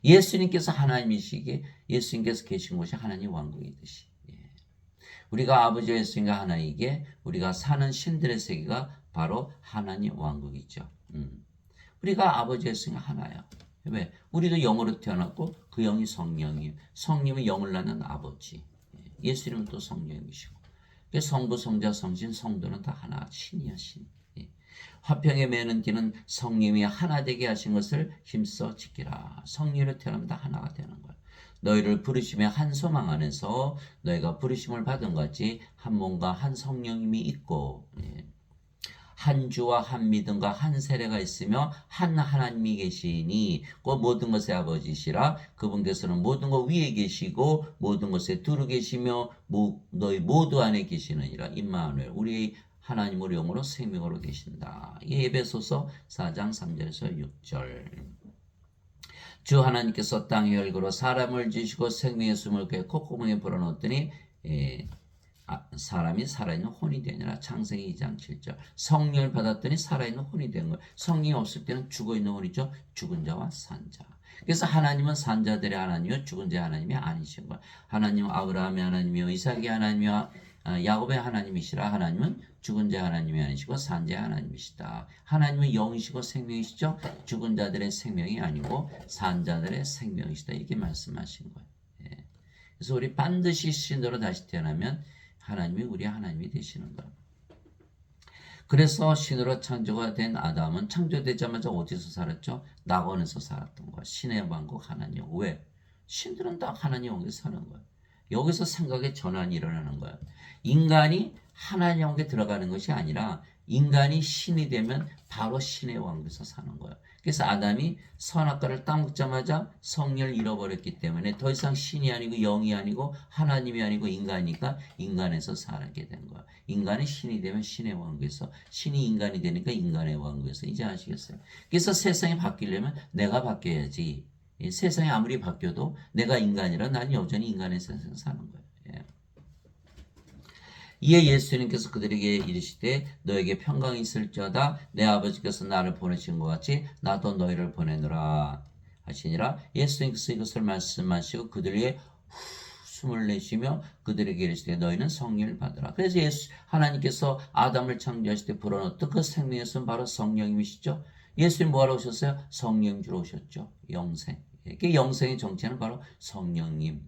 예수님께서 하나님이시기에 예수님께서 계신 곳이 하나님 왕국이듯이 우리가 아버지 예수님과 하나이기에 우리가 사는 신들의 세계가 바로 하나님 왕국이죠. 우리가 아버지 예수님과 하나야. 왜? 우리도 영으로 태어났고 그 영이 성령이에요. 성령은 영을 낳는 아버지. 예수님은 또 성령이시고. 성부, 성자, 성신, 성도는 다 하나. 신이야 신. 화평의 매는 띠는 성령이 하나 되게 하신 것을 힘써 지키라. 성령으로 태어나면 다 하나가 되는 거야. 너희를 부르심의 한 소망 안에서 너희가 부르심을 받은 것 같이 한 몸과 한 성령님이 있고 한 주와 한 믿음과 한 세례가 있으며 한 하나님이 계시니 그 모든 것의 아버지시라. 그분께서는 모든 것 위에 계시고 모든 것에 두루 계시며 너희 모두 안에 계시느니라. 임마누엘 우리 하나님 우리 영으로 생명으로 계신다. 에베소서 4장 3절에서 6절. 주 하나님께서 땅의 혈구로 사람을 지으시고 생명의 숨을 그의 콧구멍에 불어넣었더니 사람이 살아있는 혼이 되니라. 창세기 2장 7절. 성령을 받았더니 살아있는 혼이 된 거예요. 성령이 없을 때는 죽어있는 혼이죠. 죽은 자와 산 자. 그래서 하나님은 산 자들의 하나님이요 죽은 자의 하나님이 아니신 거예요. 하나님은 아브라함의 하나님이요 이삭의 하나님이요 야곱의 하나님이시라. 하나님은 죽은 자의 하나님이 아니시고 산 자의 하나님이시다. 하나님은 영이시고 생명이시죠. 죽은 자들의 생명이 아니고 산 자들의 생명이시다. 이렇게 말씀하신 거예요. 그래서 우리 반드시 신으로 다시 태어나면 하나님이 우리 하나님이 되시는 거예요. 그래서 신으로 창조가 된 아담은 창조되자마자 어디서 살았죠? 낙원에서 살았던 거야. 신의 왕국 하나님. 왜? 신들은 다 하나님 왕국에 사는 거야. 여기서 생각의 전환이 일어나는 거야. 인간이 하나님 왕국에 들어가는 것이 아니라 인간이 신이 되면 바로 신의 왕국에서 사는 거야. 그래서 아담이 선악과를 따먹자마자 성령을 잃어버렸기 때문에 더 이상 신이 아니고 영이 아니고 하나님이 아니고 인간이니까 인간에서 살게 된 거야. 인간이 신이 되면 신의 왕국에서, 신이 인간이 되니까 인간의 왕국에서. 이제 아시겠어요? 그래서 세상이 바뀌려면 내가 바뀌어야지. 이 세상이 아무리 바뀌어도 내가 인간이라 난 여전히 인간의 세상에 사는 거예요. 예. 이에 예수님께서 그들에게 이르시되 너에게 평강이 있을지어다 내 아버지께서 나를 보내신 것 같이 나도 너희를 보내노라 하시니라. 예수님께서 이것을 말씀하시고 그들에게 숨을 내쉬며 그들에게 이르시되 너희는 성령을 받으라. 그래서 하나님께서 아담을 창조하실 때 불어넣었던 그 생명에서는 바로 성령님이시죠. 예수님 뭐하러 오셨어요? 성령 주러 오셨죠. 영생. 그 영생의 정체는 바로 성령님.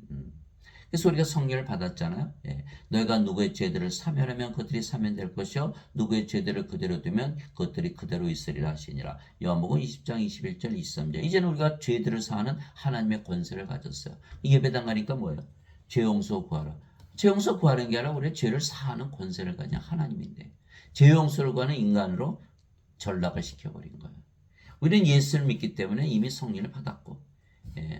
그래서 우리가 성령을 받았잖아요. 예. 너희가 누구의 죄들을 사면하면 그들이 사면될 것이요 누구의 죄들을 그대로 두면 그것들이 그대로 있으리라 하시니라. 요한복음 20장 21절 23절. 이제는 우리가 죄들을 사하는 하나님의 권세를 가졌어요. 예배당 가니까 뭐예요? 죄 용서 구하라. 죄 용서 구하는 게 아니라 우리가 죄를 사하는 권세를 가진 하나님인데 죄 용서를 구하는 인간으로 전락을 시켜버린 거예요. 우리는 예수를 믿기 때문에 이미 성령을 받았고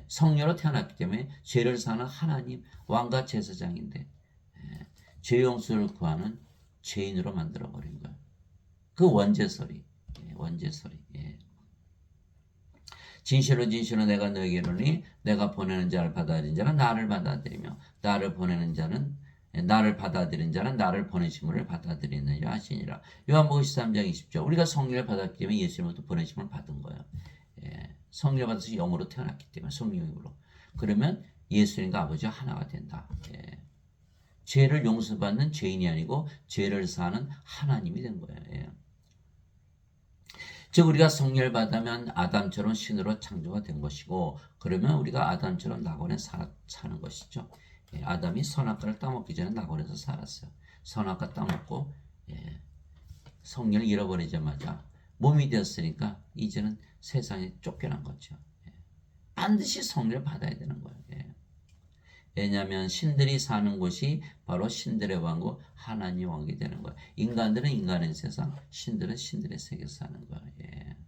성녀로 태어났기 때문에 죄를 사는 하나님 왕과 제사장인데 죄 용서를 구하는 죄인으로 만들어버린 거예요. 그 원죄설이 진실로 진실로 내가 너에게 이르노니 내가 보내는 자를 받아들인 자는 나를 받아들이며 나를 받아들인 자는 나를 보내심을 받아들이느니라 하시니라. 요한복음 13장 20절. 우리가 성령을 받았기 때문에 예수님부터 보내심을 받은 거예요. 성령 받아서 영으로 태어났기 때문에 성령으로. 그러면 예수님과 아버지와 하나가 된다. 죄를 용서받는 죄인이 아니고 죄를 사는 하나님이 된 거예요. 즉 우리가 성령을 받으면 아담처럼 신으로 창조가 된 것이고 그러면 우리가 아담처럼 낙원에 사는 것이죠. 아담이 선악과를 따먹기 전에 낙원에서 살았어요. 선악과 따먹고 성령을 잃어버리자마자 몸이 되었으니까 이제는 세상에 쫓겨난 거죠. 반드시 성령을 받아야 되는 거예요. 왜냐하면 신들이 사는 곳이 바로 신들의 왕국 하나님 왕국이 되는 거예요. 인간들은 인간의 세상, 신들은 신들의 세계에서 사는 거예요.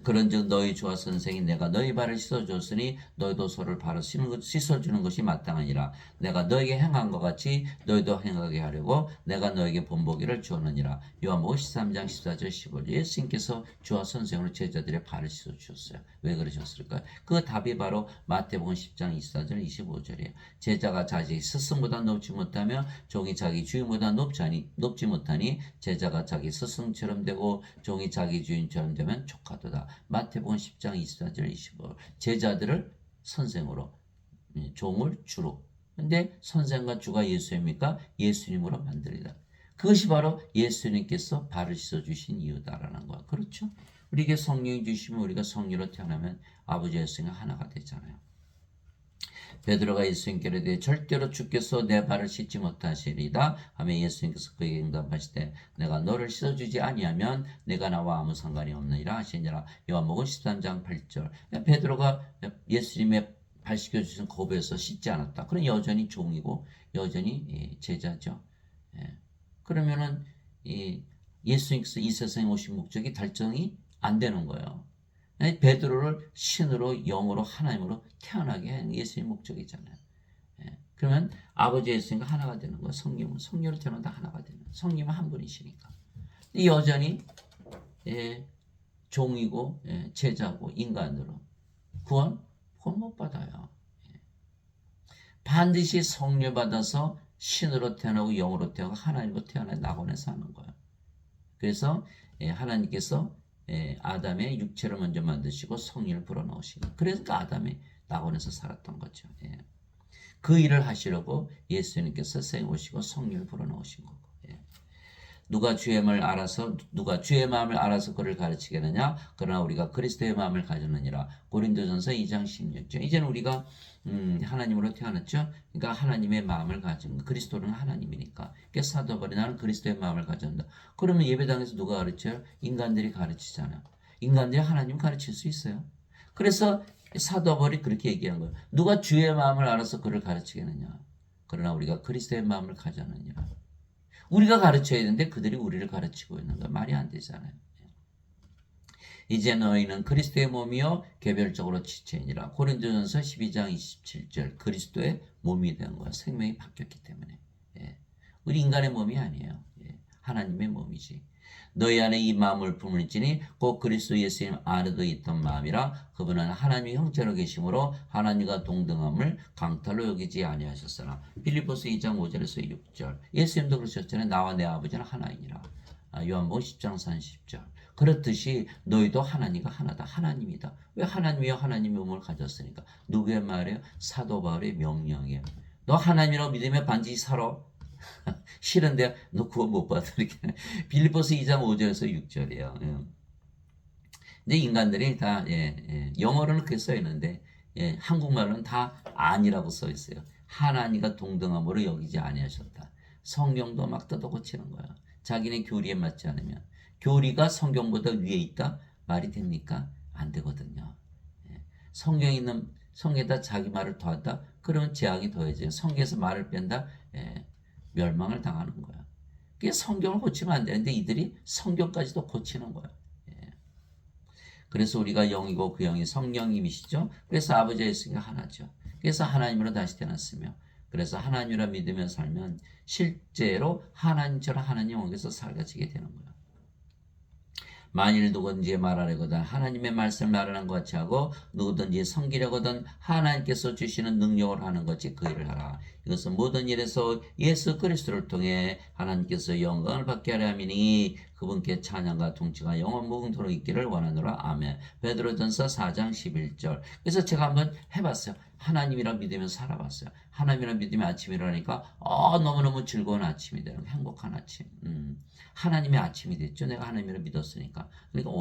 그런즉 너희 주와 선생이 내가 너희 발을 씻어줬으니 너희도 서로를 바로 씻어주는 것이 마땅하니라. 내가 너에게 행한 것 같이 너희도 행하게 하려고 내가 너에게 본보기를 주었느니라. 요한복음 13장 14절 15절. 예수님께서 주와 선생으로 제자들의 발을 씻어주셨어요. 왜 그러셨을까요? 그 답이 바로 마태복음 10장 24절 25절이에요. 제자가 자기 스승보다 높지 못하며 종이 자기 주인보다 높지 못하니 제자가 자기 스승처럼 되고 종이 자기 주인처럼 되면 족하다. 마태복음 10장 24절 25절. 제자들을 선생으로 종을 주로. 근데 선생과 주가 예수입니까? 예수님으로 만들리다. 그것이 바로 예수님께서 발을 씻어주신 이유다라는 거야. 그렇죠? 우리에게 성령이 주시면 우리가 성령으로 태어나면 아버지 예수님과 하나가 되잖아요. 베드로가 예수님께 이르되 절대로 주께서 내 발을 씻지 못하시리다 하며 예수님께서 그에게 응답하시되 내가 너를 씻어주지 아니하면 내가 나와 아무 상관이 없느니라 하시니라. 요한복음 13장 8절. 베드로가 예수님의 발 씻겨주신 겁에서 씻지 않았다. 그럼 여전히 종이고 여전히 제자죠. 그러면은 예수님께서 이 세상에 오신 목적이 달성이 안 되는 거예요. 베드로를 신으로 영으로 하나님으로 태어나게 하는 예수님의 목적이잖아요. 그러면 아버지 예수님과 하나가 되는 거예요. 성령으로 태어나다 하나가 되는. 성령은 한 분이시니까. 여전히 종이고 제자고 인간으로 구원 못 받아요. 반드시 성령 받아서 신으로 태어나고 영으로 태어나고 하나님으로 태어나 낙원에 사는 거예요. 그래서 하나님께서 아담의 육체를 먼저 만드시고 성령을 불어넣으시고 그래서 아담이 낙원에서 살았던 거죠. 그 일을 하시려고 예수님께서 생 오시고 성령을 불어넣으신 거고. 누가 주의 마음을 알아서 그를 가르치겠느냐? 그러나 우리가 그리스도의 마음을 가졌느니라. 고린도전서 2장 16절. 이제는 우리가 하나님으로 태어났죠. 그러니까 하나님의 마음을 가진 그리스도는 하나님이니까. 사도 바울이 나는 그리스도의 마음을 가졌다. 그러면 예배당에서 누가 가르쳐요? 인간들이 가르치잖아요. 인간들이 하나님 가르칠 수 있어요. 그래서 사도 바울이 그렇게 얘기한 거예요. 누가 주의 마음을 알아서 그를 가르치겠느냐? 그러나 우리가 그리스도의 마음을 가졌느니라. 우리가 가르쳐야 되는데 그들이 우리를 가르치고 있는 거 말이 안 되잖아요. 이제 너희는 그리스도의 몸이요 개별적으로 지체이니라. 고린도전서 12장 27절. 그리스도의 몸이 된 거야. 생명이 바뀌었기 때문에. 예. 우리 인간의 몸이 아니에요. 예. 하나님의 몸이지. 너희 안에 이 마음을 품을지니 곧 그리스도 예수님 안에도 있던 마음이라. 그분은 하나님의 형체로 계심으로 하나님과 동등함을 강탈로 여기지 아니하셨으나. 빌립보서 2장 5절에서 6절. 예수님도 그러셨잖아요. 나와 내 아버지는 하나이니라. 요한복음 10장 30절. 그렇듯이 너희도 하나님과 하나다. 하나님이다. 왜 하나님이요? 하나님의 몸을 가졌으니까. 누구의 말이에요? 사도 바울의 명령이에요. 너 하나님이라고 믿으면 반드시 살아. 싫은데 너 구원 못 받아. 이렇게. 빌립보서 2장 5절에서 6절이에요. 근데 인간들이 다 영어로는 그렇게 써 있는데 한국말로는 다 아니라고 써 있어요. 하나님과 동등함으로 여기지 아니하셨다. 성경도 막 뜯어 고치는 거야. 자기네 교리에 맞지 않으면. 교리가 성경보다 위에 있다? 말이 됩니까? 안 되거든요. 성경에 있는 성경에다 자기 말을 더한다? 그러면 제약이 더해져요. 성경에서 말을 뺀다? 멸망을 당하는 거야. 그게 성경을 고치면 안 되는데 이들이 성경까지도 고치는 거야. 그래서 우리가 영이고 그 영이 성령님이시죠. 그래서 아버지가 있으니까 하나죠. 그래서 하나님으로 다시 태어났으며, 그래서 하나님이라 믿으며 살면 실제로 하나님처럼 하나님 영에서 살아지게 되는 거야. 만일 누구든지 말하려거든 하나님의 말씀을 말하는 것 같이 하고 누구든지 섬기려거든 하나님께서 주시는 능력을 하는 것이 그 일을 하라. 이것은 모든 일에서 예수 그리스도를 통해 하나님께서 영광을 받게 하려 함이니 그분께 찬양과 통치가 영원 무궁토록 있기를 원하노라. 아멘. 베드로전서 4장 11절. 그래서 제가 한번 해봤어요. 하나님이라 믿으면서 살아봤어요. 하나님이라 믿으면 아침에 일어나니까 너무너무 즐거운 아침이 되는, 행복한 아침. 하나님의 아침이 됐죠. 내가 하나님이라 믿었으니까. 그러니까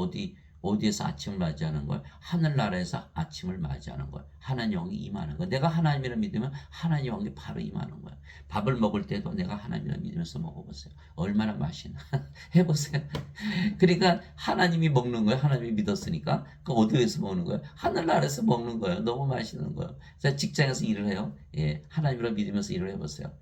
어디에서 아침을 맞이하는 거야? 하늘나라에서 아침을 맞이하는 거야. 하나님 영이 임하는 거야. 내가 하나님이라 믿으면 하나님 영이 바로 임하는 거야. 밥을 먹을 때도 내가 하나님이라 믿으면서 먹어보세요. 얼마나 맛있나. 해보세요. 그러니까 하나님이 먹는 거야. 하나님이 믿었으니까. 그 어디에서 먹는 거야? 하늘나라에서 먹는 거예요. 너무 맛있는 거예요. 자, 직장에서 일을 해요. 하나님이라 믿으면서 일을 해보세요.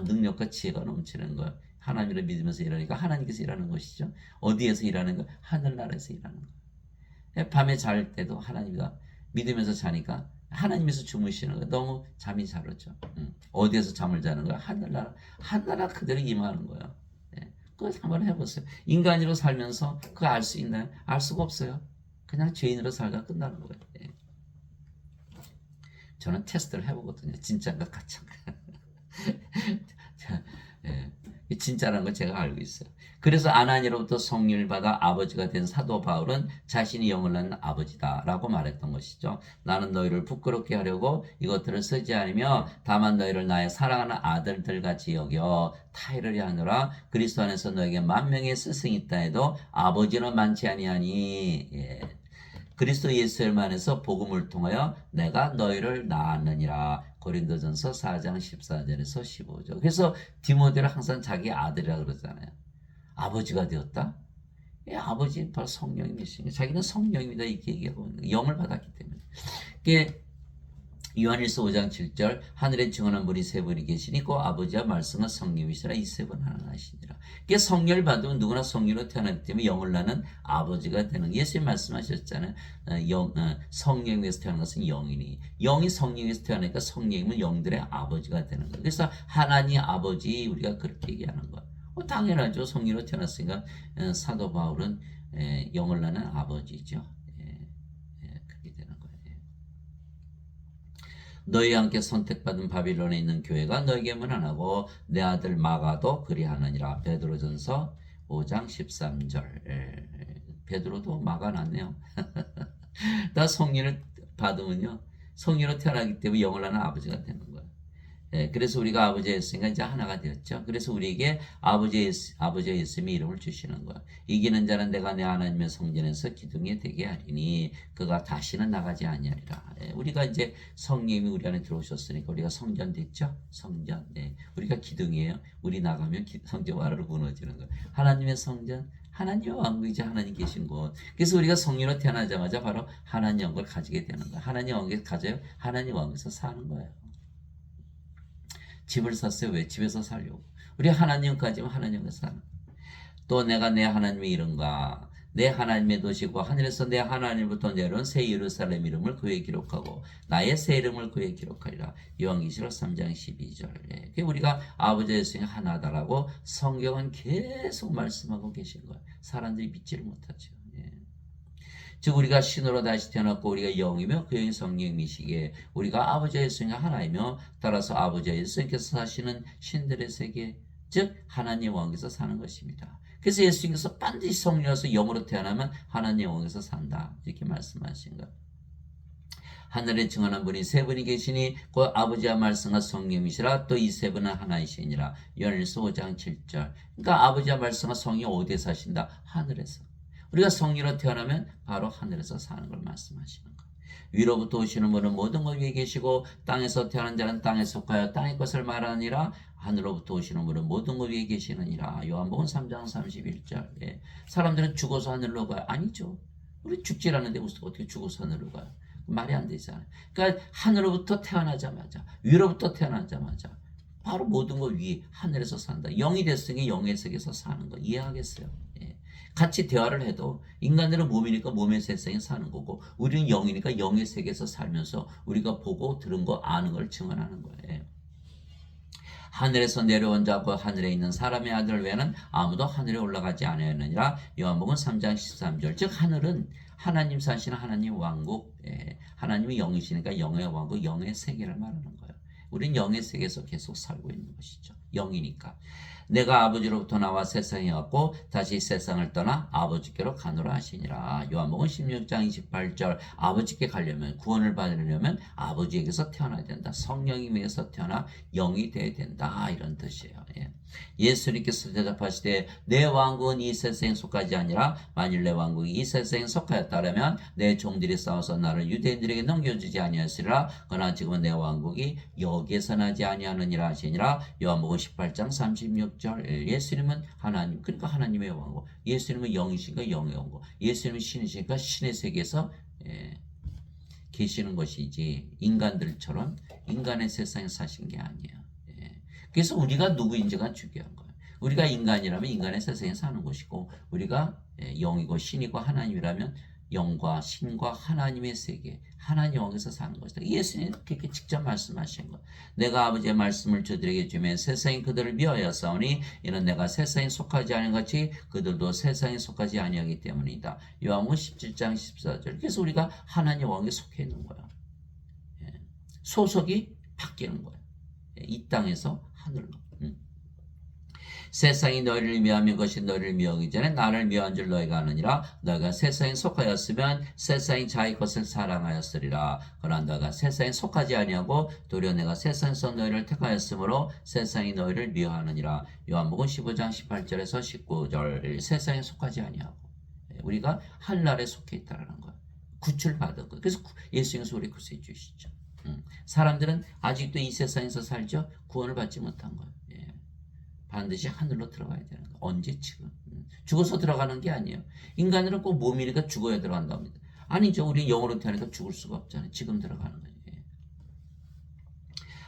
능력과 지혜가 넘치는 거예요. 하나님을 믿으면서 일하니까 하나님께서 일하는 것이죠. 어디에서 일하는 거예요? 하늘나라에서 일하는 거예요. 밤에 잘 때도 하나님과 믿으면서 자니까 하나님께서 주무시는 거예요. 너무 잠이 잘 오죠. 어디에서 잠을 자는 거예요? 하늘나라 그대로 임하는 거예요. 그거 한번 해보세요. 인간으로 살면서 그거 알 수 있나요? 알 수가 없어요. 그냥 죄인으로 살다 끝나는 거예요. 저는 테스트를 해보거든요. 진짜인가 가짜인가. 진짜라는 걸 제가 알고 있어요. 그래서 아나니로부터 성령을 받아 아버지가 된 사도 바울은 자신이 영을 낳는 아버지다라고 말했던 것이죠. 나는 너희를 부끄럽게 하려고 이것들을 쓰지 않으며 다만 너희를 나의 사랑하는 아들들 같이 여겨 타이르려 하노라. 그리스도 안에서 너에게 만명의 스승이 있다 해도 아버지는 많지 아니하니. 그리스도 예수만에서 복음을 통하여 내가 너희를 낳았느니라. 고린도전서 4장 14절에서 15절. 그래서 디모데를 항상 자기 아들이라 그러잖아요. 아버지가 되었다? 아버지 바로 성령님이시니까 자기는 성령입니다 이렇게 얘기하고 있는 거예요. 영을 받았기 때문에. 이게 요한일서 5장 7절 하늘에 증언한 분이 세 분이 계시니 그 아버지와 말씀은 성령이시라 이 세 분 하나이시니라. 이게 성령을 받으면 누구나 성령으로 태어나기 때문에 영을 낳는 아버지가 되는, 예수님 말씀하셨잖아요. 성령에서 태어난 것은 영이니 영이 성령에서 태어나니까 성령이면 영들의 아버지가 되는 거예요. 그래서 하나님 아버지 우리가 그렇게 얘기하는 거예요. 당연하죠. 성령으로 태어났으니까 사도 바울은 영을 낳는 아버지죠. 그렇게 되는 거예요. 너희와 함께 선택받은 바빌론에 있는 교회가 너에게 문안하고 내 아들 마가도 그리하느니라. 베드로전서 5장 13절. 베드로도 마가 낳네요. 다 성령을 받으면요, 성령으로 태어나기 때문에 영을 낳는 아버지가 되는 거예요. 그래서 우리가 아버지가 있으니까 이제 하나가 되었죠. 그래서 우리에게 아버지가 예수님의 이름을 주시는 거야. 이기는 자는 내가 내 하나님의 성전에서 기둥이 되게 하리니 그가 다시는 나가지 아니하리라. 우리가 이제 성령이 우리 안에 들어오셨으니까 우리가 성전 됐죠. 성전. 우리가 기둥이에요. 우리 나가면 성전 와르르 무너지는 거야. 하나님의 성전, 하나님의 왕국이지, 하나님 계신 곳. 그래서 우리가 성령으로 태어나자마자 바로 하나님 영광을 가지게 되는 거야. 하나님 영광을 가져요. 하나님 왕국에서 사는 거예요. 집을 샀어요. 왜? 집에서 살려고. 우리 하나님까지는 하나님께서 사는. 또 내가 내 하나님의 이름과 내 하나님의 도시고 하늘에서 내 하나님부터 내려온 새 예루살렘 이름을 그에 기록하고 나의 새 이름을 그에 기록하리라. 요한계시록 3장 12절. 예. 우리가 아버지 예수님이 하나다라고 성경은 계속 말씀하고 계신 거예요. 사람들이 믿지를 못하죠. 예. 즉 우리가 신으로 다시 태어났고 우리가 영이며 그 영이 성령이시기에 우리가 아버지 예수님이 하나이며 따라서 아버지 예수님께서 사시는 신들의 세계 즉 하나님 왕에서 사는 것입니다. 그래서 예수님께서 반드시 성령으로서 영으로 태어나면 하나님 왕에서 산다 이렇게 말씀하신 것. 하늘에 증언한 분이 세 분이 계시니 곧 아버지와 말씀과 성령이시라 또 이 세 분은 하나이시니라. 요한일서 5장 7절. 그러니까 아버지와 말씀과 성령이 어디에 사신다? 하늘에서. 우리가 성령으로 태어나면 바로 하늘에서 사는 걸 말씀하시는 거예요. 위로부터 오시는 분은 모든 것 위에 계시고 땅에서 태어난 자는 땅에 속하여 땅의 것을 말하니라. 하늘로부터 오시는 분은 모든 것 위에 계시느니라. 요한복음 3장 31절. 예. 사람들은 죽어서 하늘로 가요. 아니죠. 우리 죽질 않는데 어떻게 죽어서 하늘로 가요? 말이 안 되잖아요. 그러니까 하늘로부터 태어나자마자 위로부터 태어나자마자 바로 모든 것 위에 하늘에서 산다. 영이 됐으니 영의 세계에서 사는 거 이해하겠어요? 예. 같이 대화를 해도 인간들은 몸이니까 몸의 세상에 사는 거고 우리는 영이니까 영의 세계에서 살면서 우리가 보고 들은 거 아는 걸 증언하는 거예요. 하늘에서 내려온 자고 하늘에 있는 사람의 아들 외에는 아무도 하늘에 올라가지 않았느니라. 요한복음 3장 13절. 즉 하늘은 하나님 사시는 하나님 왕국, 하나님이 영이시니까 영의 왕국, 영의 세계를 말하는 거예요. 우린 영의 세계에서 계속 살고 있는 것이죠. 영이니까. 내가 아버지로부터 나와 세상에 왔고 다시 세상을 떠나 아버지께로 가노라 하시니라. 요한복음 16장 28절. 아버지께 가려면 구원을 받으려면 아버지에게서 태어나야 된다. 성령님에게서 태어나 영이 되어야 된다. 이런 뜻이에요. 예. 예수님께서 대답하시되 내 왕국은 이 세상에 속하지 아니라 만일 내 왕국이 이 세상에 속하였다면 내 종들이 싸워서 나를 유대인들에게 넘겨주지 아니하시리라. 그러나 지금은 내 왕국이 여기에서 나지 아니하느니라 하시니라. 요한복음 18장 36절. 예수님은 하나님, 그러니까 하나님의 왕국. 예수님은 영이시니까 영의 왕국. 예수님은 신이시니까 신의 세계에서 계시는 것이지 인간들처럼 인간의 세상에 사신 게 아니에요. 그래서 우리가 누구인지가 중요한 거예요. 우리가 인간이라면 인간의 세상에 사는 것이고 우리가 영이고 신이고 하나님이라면 영과 신과 하나님의 세계, 하나님 왕에서 사는 것이다. 예수님은 그렇게 직접 말씀하신 것. 내가 아버지의 말씀을 저들에게 주면 세상이 그들을 미워하여 싸우니 이는 내가 세상에 속하지 않은 같이 그들도 세상에 속하지 아니하기 때문이다. 요한복음 17장 14절. 그래서 우리가 하나님 왕에 속해 있는 거야. 소속이 바뀌는 거야. 이 땅에서 하늘로. 세상이 너희를 미워하면 것이 너희를 미워하기 전에 나를 미워한 줄 너희가 아느니라. 너희가 세상에 속하였으면 세상이 자기 것을 사랑하였으리라. 그러나 너희가 세상에 속하지 아니하고 도리어 내가 세상에서 너희를 택하였으므로 세상이 너희를 미워하느니라. 요한복음 15장 18절에서 19절. 세상에 속하지 아니하고 우리가 하늘나라에 속해 있다는 거예요. 구출받은 거예요. 그래서 예수님께서 우리 구수해 주시죠. 사람들은 아직도 이 세상에서 살죠. 구원을 받지 못한 거예요. 반드시 하늘로 들어가야 되는 거예요. 언제 지금. 죽어서 들어가는 게 아니에요. 인간들은 꼭 몸이니까 죽어야 들어간다고 합니다. 아니죠. 우리 영으로 태어나니까 죽을 수가 없잖아요. 지금 들어가는 거예요.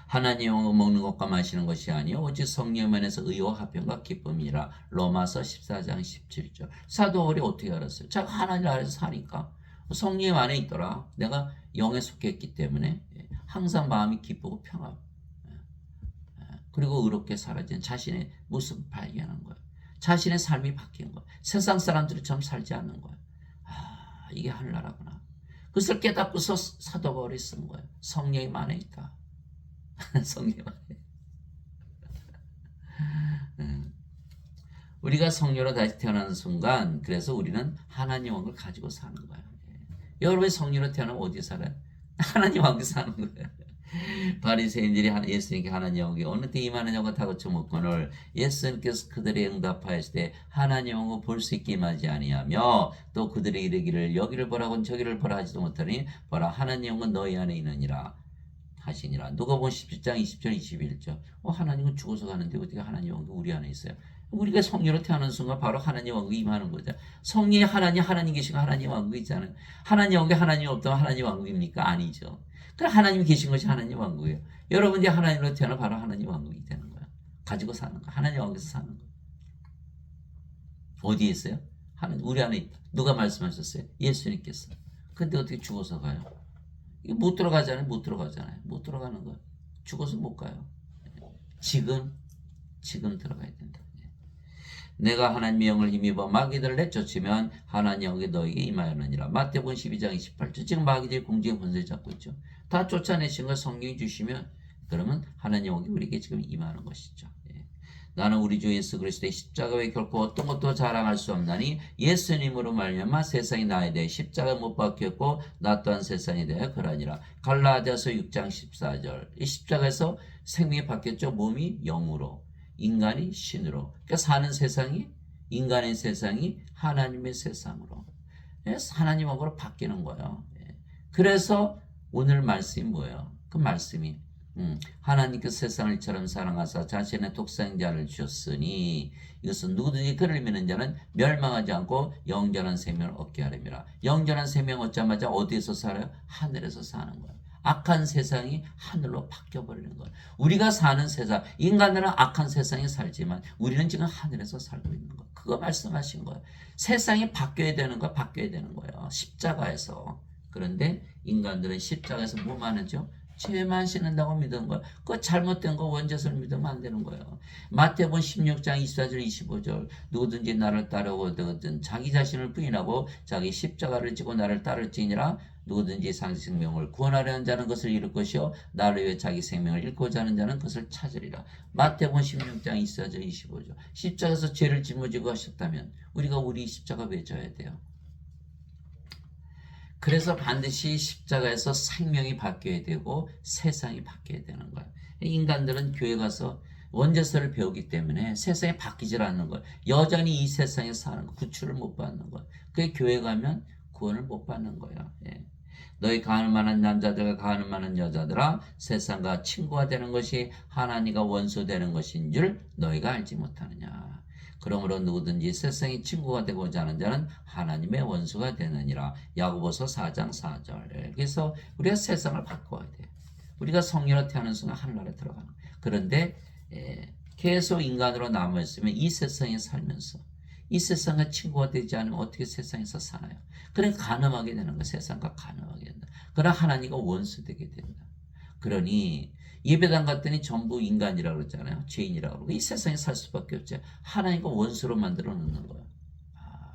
하나님의 영을 먹는 것과 마시는 것이 아니요 오직 성령 안에서 의와 화평과 기쁨이라. 로마서 14장 17절. 사도 바울이 어떻게 알았어요? 자가 하나님 아래서 사니까 성령 안에 있더라. 내가 영에 속했기 때문에 항상 마음이 기쁘고 평하고 그리고 의롭게 사라진 자신의 모습을 발견한 거예요. 자신의 삶이 바뀐 거예요. 세상 사람들처럼 살지 않는 거예요. 아, 이게 하늘나라구나. 그것을 깨닫고서 사도 바울이 쓴 거예요. 성령이 안에 있다. 성령 안에. 우리가 성령으로 다시 태어나는 순간 그래서 우리는 하나님 왕국을 가지고 사는 거예요. 여러분이 성령으로 태어나면 어디 살아요? 하나님 왕국에 사는 거예요. 바리새인들이 예수님께 하나님 왕국에 어느 때 임하느냐고 다그쳐 묻거늘 예수님께서 그들의 응답하였을 하나님 왕국 볼 수 있게 임하지 아니하며 또 그들의 이르기를 여기를 보라곤 저기를 보라 하지도 못하니 보라 하나님 왕국은 너희 안에 있느니라 하시니라. 누가복음 17장 20절 21절. 하나님은 죽어서 가는데 어떻게 하나님 왕국이 우리 안에 있어요? 우리가 성령으로 태어나는 순간 바로 하나님 왕국이 임하는 거죠. 성령이 하나님 계시고 하나님 왕국이 있잖아요. 하나님 왕국에 하나님이 없다면 하나님 왕국입니까? 아니죠. 그럼 하나님이 계신 것이 하나님 왕국이에요. 여러분이 하나님으로 태어나 바로 하나님 왕국이 되는 거야. 가지고 사는 거야. 하나님 왕국에서 사는 거야. 어디에 있어요? 우리 안에 있다. 누가 말씀하셨어요? 예수님께서. 근데 어떻게 죽어서 가요? 이게 못 들어가잖아요. 못 들어가잖아요. 못 들어가는 거. 죽어서 못 가요. 지금 들어가야 된다. 내가 하나님의 영을 힘입어 마귀들을 내쫓으면 하나님 영이 너에게 임하였느니라. 마태복음 12장 28절. 지금 마귀들이 공중의 권세 잡고 있죠. 다 쫓아내신 걸 성령이 주시면 그러면 하나님 영이 우리에게 지금 임하는 것이죠. 나는 우리 주 예수 그리스도의 십자가 외에 결코 어떤 것도 자랑할 수 없나니 예수님으로 말미암아 세상이 나에 대해 십자가 못 박혔고 나 또한 세상에 대해 그러니라. 갈라디아서 6장 14절. 이 십자가에서 생명이 바뀌었죠. 몸이 영으로, 인간이 신으로. 그러니까 사는 세상이, 인간의 세상이 하나님의 세상으로, 하나님하고로 바뀌는 거예요. 그래서 오늘 말씀이 뭐예요? 그 말씀이 하나님께서 세상을 이처럼 사랑하사 자신의 독생자를 주셨으니 이것은 누구든지 그를 믿는 자는 멸망하지 않고 영전한 생명을 얻게 하렵니다. 영전한 생명 얻자마자 어디에서 살아요? 하늘에서 사는 거예요. 악한 세상이 하늘로 바뀌어버리는 거예요. 우리가 사는 세상, 인간들은 악한 세상에 살지만 우리는 지금 하늘에서 살고 있는 거예요. 그거 말씀하신 거예요. 세상이 바뀌어야 되는 거예요. 바뀌어야 되는 거예요. 십자가에서. 그런데 인간들은 십자가에서 뭐만 하죠? 죄만 씻는다고 믿은 거예요. 그거 잘못된 거 원죄를 믿으면 안 되는 거예요. 마태복음 16장 24절 25절. 누구든지 나를 따르거든 자기 자신을 부인하고 자기 십자가를 지고 나를 따를지니라. 누구든지 자기 생명을 구원하려 하는 자는 것을 잃을 것이요 나를 위해 자기 생명을 잃고자 하는 자는 그것을 찾으리라. 마태복음 16장 24절 25절. 십자가에서 죄를 짊어지고 하셨다면 우리가 우리 십자가 왜 져야 돼요? 그래서 반드시 십자가에서 생명이 바뀌어야 되고 세상이 바뀌어야 되는 거예요. 인간들은 교회 가서 원죄서를 배우기 때문에 세상이 바뀌질 않는 거예요. 여전히 이 세상에 사는 거, 구출을 못 받는 거예요. 그게 교회 가면 구원을 못 받는 거예요. 너희 가늠하는 남자들과 가늠하는 여자들아 세상과 친구가 되는 것이 하나님과 원수 되는 것인 줄 너희가 알지 못하느냐. 그러므로 누구든지 세상의 친구가 되고자 하는 자는 하나님의 원수가 되느니라. 야고보서 4장 4절. 그래서 우리가 세상을 바꿔야 돼. 우리가 성령으로 태어나는 순간 하늘나라에 들어가는 거예요. 그런데 계속 인간으로 남아있으면 이 세상에 살면서 이 세상과 친구가 되지 않으면 어떻게 세상에서 사나요? 그러니까 가늠하게 되는 거예요. 세상과 가늠하게 된다. 그러나 하나님과 원수 되게 된다. 그러니 예배당 갔더니 전부 인간이라고 그러잖아요. 죄인이라고 그러고 이 세상에 살 수밖에 없죠. 하나님과 원수로 만들어 놓는 거예요.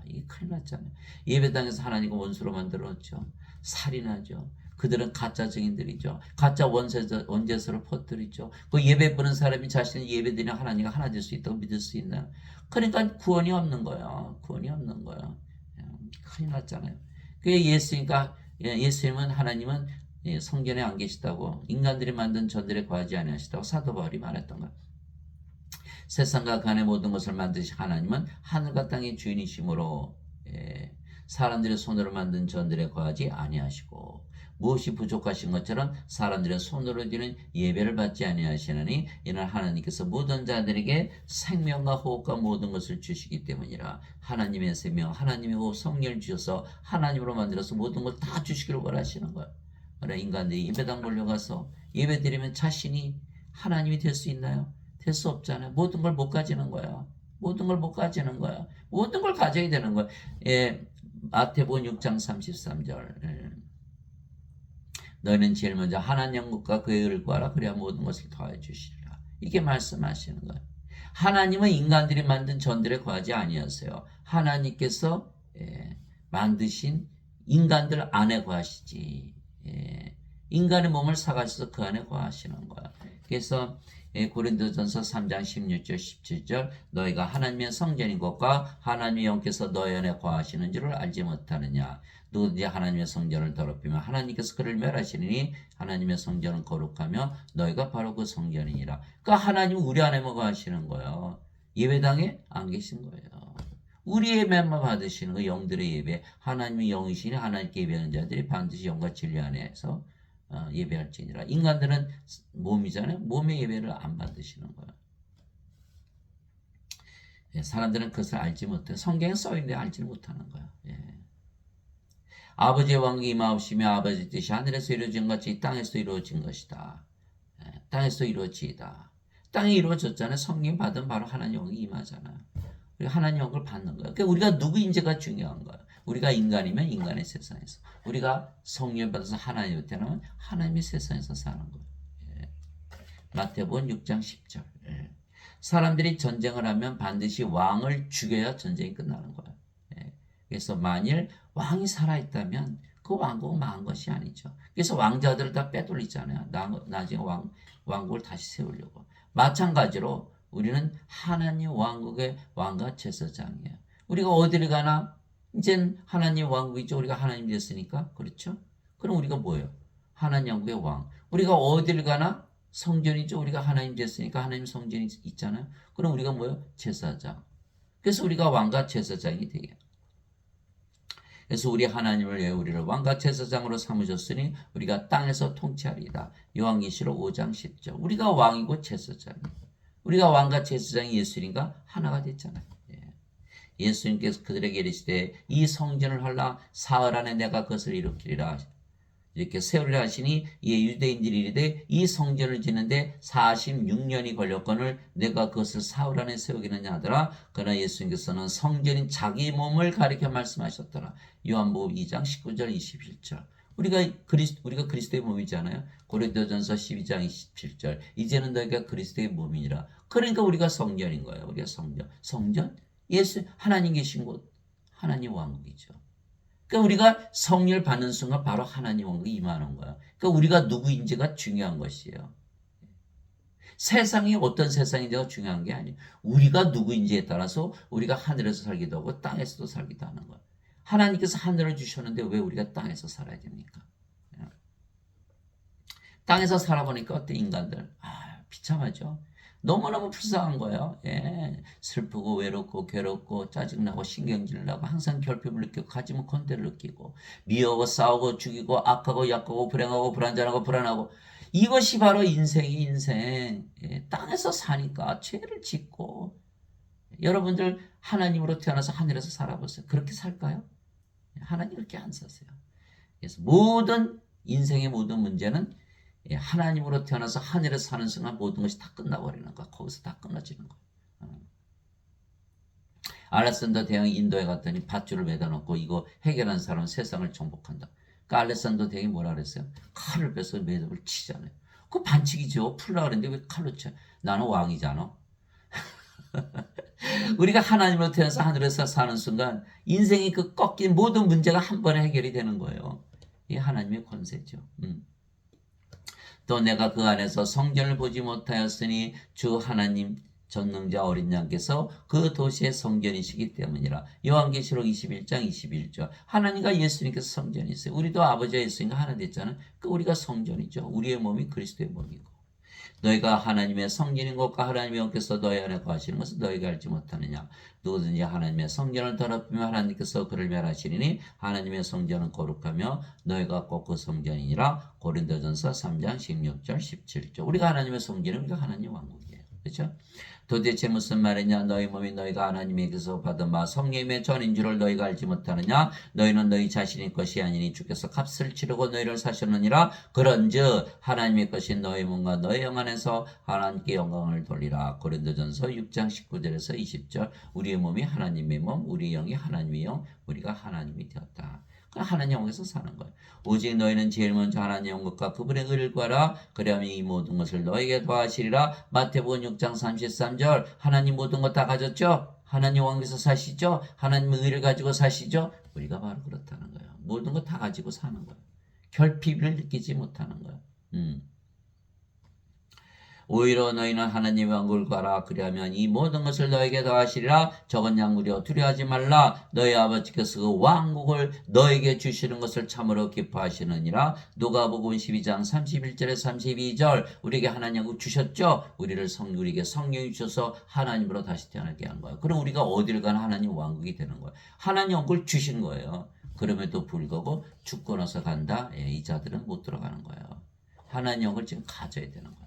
이게 큰일 났잖아요. 예배당에서 하나님과 원수로 만들어 놓죠. 살인하죠. 그들은 가짜 증인들이죠. 가짜 원죄서를 퍼뜨리죠. 그 예배 보는 사람이 자신의 예배드리는 하나님과 하나 될 수 있다고 믿을 수 있나요? 그러니까 구원이 없는 거예요. 구원이 없는 거예요. 큰일 났잖아요. 그게 예수님은 하나님은 성전에 안 계시다고 인간들이 만든 전들에 거하지 아니하시다고 사도 바울이 말했던 거예요. 세상과 간의 모든 것을 만드신 하나님은 하늘과 땅의 주인이시므로 사람들의 손으로 만든 전들에 거하지 아니하시고 무엇이 부족하신 것처럼 사람들의 손으로 드리는 예배를 받지 아니하시느니 이는 하나님께서 모든 자들에게 생명과 호흡과 모든 것을 주시기 때문이라. 하나님의 생명, 하나님의 호흡, 성령을 주셔서 하나님으로 만들어서 모든 걸 다 주시기를 원하시는 거예요. 그러나 인간들이 예배당 몰려가서 예배 드리면 자신이 하나님이 될 수 있나요? 될 수 없잖아요. 모든 걸 못 가지는 거야. 모든 걸 못 가지는 거야. 모든 걸 가져야 되는 거야. 마태복음 6장 33절. 너희는 제일 먼저 하나님 영국과 그의 의를 구하라. 그래야 모든 것을 더해 주시리라. 이게 말씀하시는 거예요. 하나님은 인간들이 만든 전들에 거하지 아니하세요. 하나님께서 만드신 인간들 안에 거하시지. 인간의 몸을 사가셔서 그 안에 거하시는 거야. 그래서 고린도전서 3장 16절 17절 너희가 하나님의 성전인 것과 하나님의 영께서 너희 안에 거하시는 줄을 알지 못하느냐. 누구든지 하나님의 성전을 더럽히면 하나님께서 그를 멸하시니 하나님의 성전은 거룩하며 너희가 바로 그 성전이니라. 그러니까 하나님은 우리 안에만 거하시는 거예요. 예배당에 안 계신 거예요. 우리 예배만 받으시는 거 영들의 예배. 하나님의 영이시니 하나님께 예배하는 자들이 반드시 영과 진리 안에서 예배할지니라. 인간들은 몸이잖아요. 몸의 예배를 안 받으시는 거예요. 사람들은 그것을 알지 못해. 성경에 써있는데 알지 못하는 거예요. 아버지의 왕국이 임하옵시며 아버지 뜻이 하늘에서 이루어진 것이 땅에서 이루어진 것이다. 땅에서 이루어지이다. 땅에 이루어졌잖아요. 성령 받은 바로 하나님 영이 임하잖아요. 우리가 하나님 영광을 받는 거예요. 그러니까 우리가 누구인지가 중요한 거예요. 우리가 인간이면 인간의 세상에서, 우리가 성령 받아서 하나님을 태어나면 하나님의 세상에서 사는 거예요. 예. 마태복음 6장 10절. 예. 사람들이 전쟁을 하면 반드시 왕을 죽여야 전쟁이 끝나는 거예요. 예. 그래서 만일 왕이 살아있다면 그 왕국은 망한 것이 아니죠. 그래서 왕자들을 다 빼돌리잖아요. 나중에 왕국을 다시 세우려고. 마찬가지로 우리는 하나님 왕국의 왕과 제사장이에요. 우리가 어디를 가나 이젠 하나님 왕국이죠. 우리가 하나님 됐으니까. 그렇죠? 그럼 우리가 뭐예요? 하나님 왕국의 왕. 우리가 어디를 가나 성전이죠. 우리가 하나님 됐으니까 하나님 성전이 있잖아요. 그럼 우리가 뭐예요? 제사장. 그래서 우리가 왕과 제사장이 되게. 그래서 우리 하나님을 위해 우리를 왕과 제사장으로 삼으셨으니 우리가 땅에서 통치하리이다. 요한계시록 5장 10절. 우리가 왕이고 제사장이에요. 우리가 왕과 제사장이 예수님과 하나가 됐잖아요. 예수님께서 그들에게 이르시되 이 성전을 헐라 사흘 안에 내가 그것을 일으키리라. 이렇게 세우리라 하시니 이에 유대인들이 이르되 이 성전을 짓는데 46년이 걸렸거늘 내가 그것을 사흘 안에 세우기느냐 하더라. 그러나 예수님께서는 성전인 자기 몸을 가리켜 말씀하셨더라. 요한복음 2장 19절 21절. 우리가 그리스도의 몸이잖아요. 고린도전서 12장 27절. 이제는 너희가 그리스도의 몸이니라. 그러니까 우리가 성전인 거예요. 우리가 성전. 성전? 예수 하나님 계신 곳. 하나님 왕국이죠. 그러니까 우리가 성령을 받는 순간 바로 하나님 왕국이 임하는 거야. 그러니까 우리가 누구인지가 중요한 것이에요. 세상이 어떤 세상인지가 중요한 게 아니에요. 우리가 누구인지에 따라서 우리가 하늘에서 살기도 하고 땅에서도 살기도 하는 거야. 하나님께서 하늘을 주셨는데 왜 우리가 땅에서 살아야 됩니까? 땅에서 살아보니까 어때 인간들? 비참하죠. 너무너무 불쌍한 거예요. 예. 슬프고 외롭고 괴롭고 짜증나고 신경질 나고 항상 결핍을 느끼고 가지면 건대를 느끼고 미워하고 싸우고 죽이고 악하고 약하고 불행하고 불안전하고 불안하고 이것이 바로 인생이 인생. 예. 땅에서 사니까 죄를 짓고 여러분들 하나님으로 태어나서 하늘에서 살아보세요. 그렇게 살까요? 하나님 그렇게 안 사세요. 그래서 인생의 모든 문제는 하나님으로 태어나서 하늘에서 사는 순간 모든 것이 다 끝나버리는 거야. 거기서 다 끊어지는 거야. 알렉산더 대왕이 인도에 갔더니 밧줄을 매다놓고 이거 해결한 사람은 세상을 정복한다. 그러니까 알렉산더 대왕이 뭐라 그랬어요? 칼을 빼서 매듭을 치잖아요. 그거 반칙이죠. 풀라 그랬는데 왜 칼로 쳐? 나는 왕이잖아. 우리가 하나님으로 태어나서 하늘에서 사는 순간 인생이 그 꺾인 모든 문제가 한 번에 해결이 되는 거예요. 이게 하나님의 권세죠. 또 내가 그 안에서 성전을 보지 못하였으니 주 하나님 전능자 어린 양께서 그 도시의 성전이시기 때문이라. 요한계시록 21장 21절. 하나님과 예수님께서 성전이세요. 우리도 아버지와 예수님과 하나 됐잖아요. 그 우리가 성전이죠. 우리의 몸이 그리스도의 몸이고. 너희가 하나님의 성전인 것과 하나님의 영께서 너희 안에 거하시는 것을 너희가 알지 못하느냐. 누구든지 하나님의 성전을 더럽히면 하나님께서 그를 멸하시리니 하나님의 성전은 거룩하며 너희가 꼭 그 성전이니라. 고린도전서 3장 16절 17절. 우리가 하나님의 성전은 우리가 하나님 왕국이에요. 그렇죠? 도대체 무슨 말이냐. 너희 몸이 너희가 하나님에게서 받은 바 성령의 전인 줄을 너희가 알지 못하느냐. 너희는 너희 자신의 것이 아니니 주께서 값을 치르고 너희를 사셨느니라. 그런즉 하나님의 것인 너희 몸과 너희 영 안에서 하나님께 영광을 돌리라. 고린도전서 6장 19절에서 20절. 우리의 몸이 하나님의 몸, 우리의 영이 하나님의 영, 우리가 하나님이 되었다. 하나님 영에서 사는 거예요. 오직 너희는 제일 먼저 하나님 영과 그분의 의를 구하라. 그리하면 이 모든 것을 너에게 더하시리라. 마태복음 6장 33절. 하나님 모든 것 다 가졌죠? 하나님 왕에서 사시죠? 하나님의 의를 가지고 사시죠? 우리가 바로 그렇다는 거예요. 모든 것 다 가지고 사는 거예요. 결핍을 느끼지 못하는 거예요. 오히려 너희는 하나님의 왕국을 구하라. 그리하면 이 모든 것을 너에게 더하시리라. 적은 양무려 두려워하지 말라. 너희 아버지께서 그 왕국을 너에게 주시는 것을 참으로 기뻐하시느니라. 누가복음 12장 31절에 32절. 우리에게 하나님 왕국 주셨죠? 우리에게 성령이 주셔서 하나님으로 다시 태어나게 한 거예요. 그럼 우리가 어딜 가나 하나님 왕국이 되는 거예요. 하나님 왕국을 주신 거예요. 그럼에도 불구하고 죽고 나서 간다. 이 자들은 못 들어가는 거예요. 하나님 왕국을 지금 가져야 되는 거예요.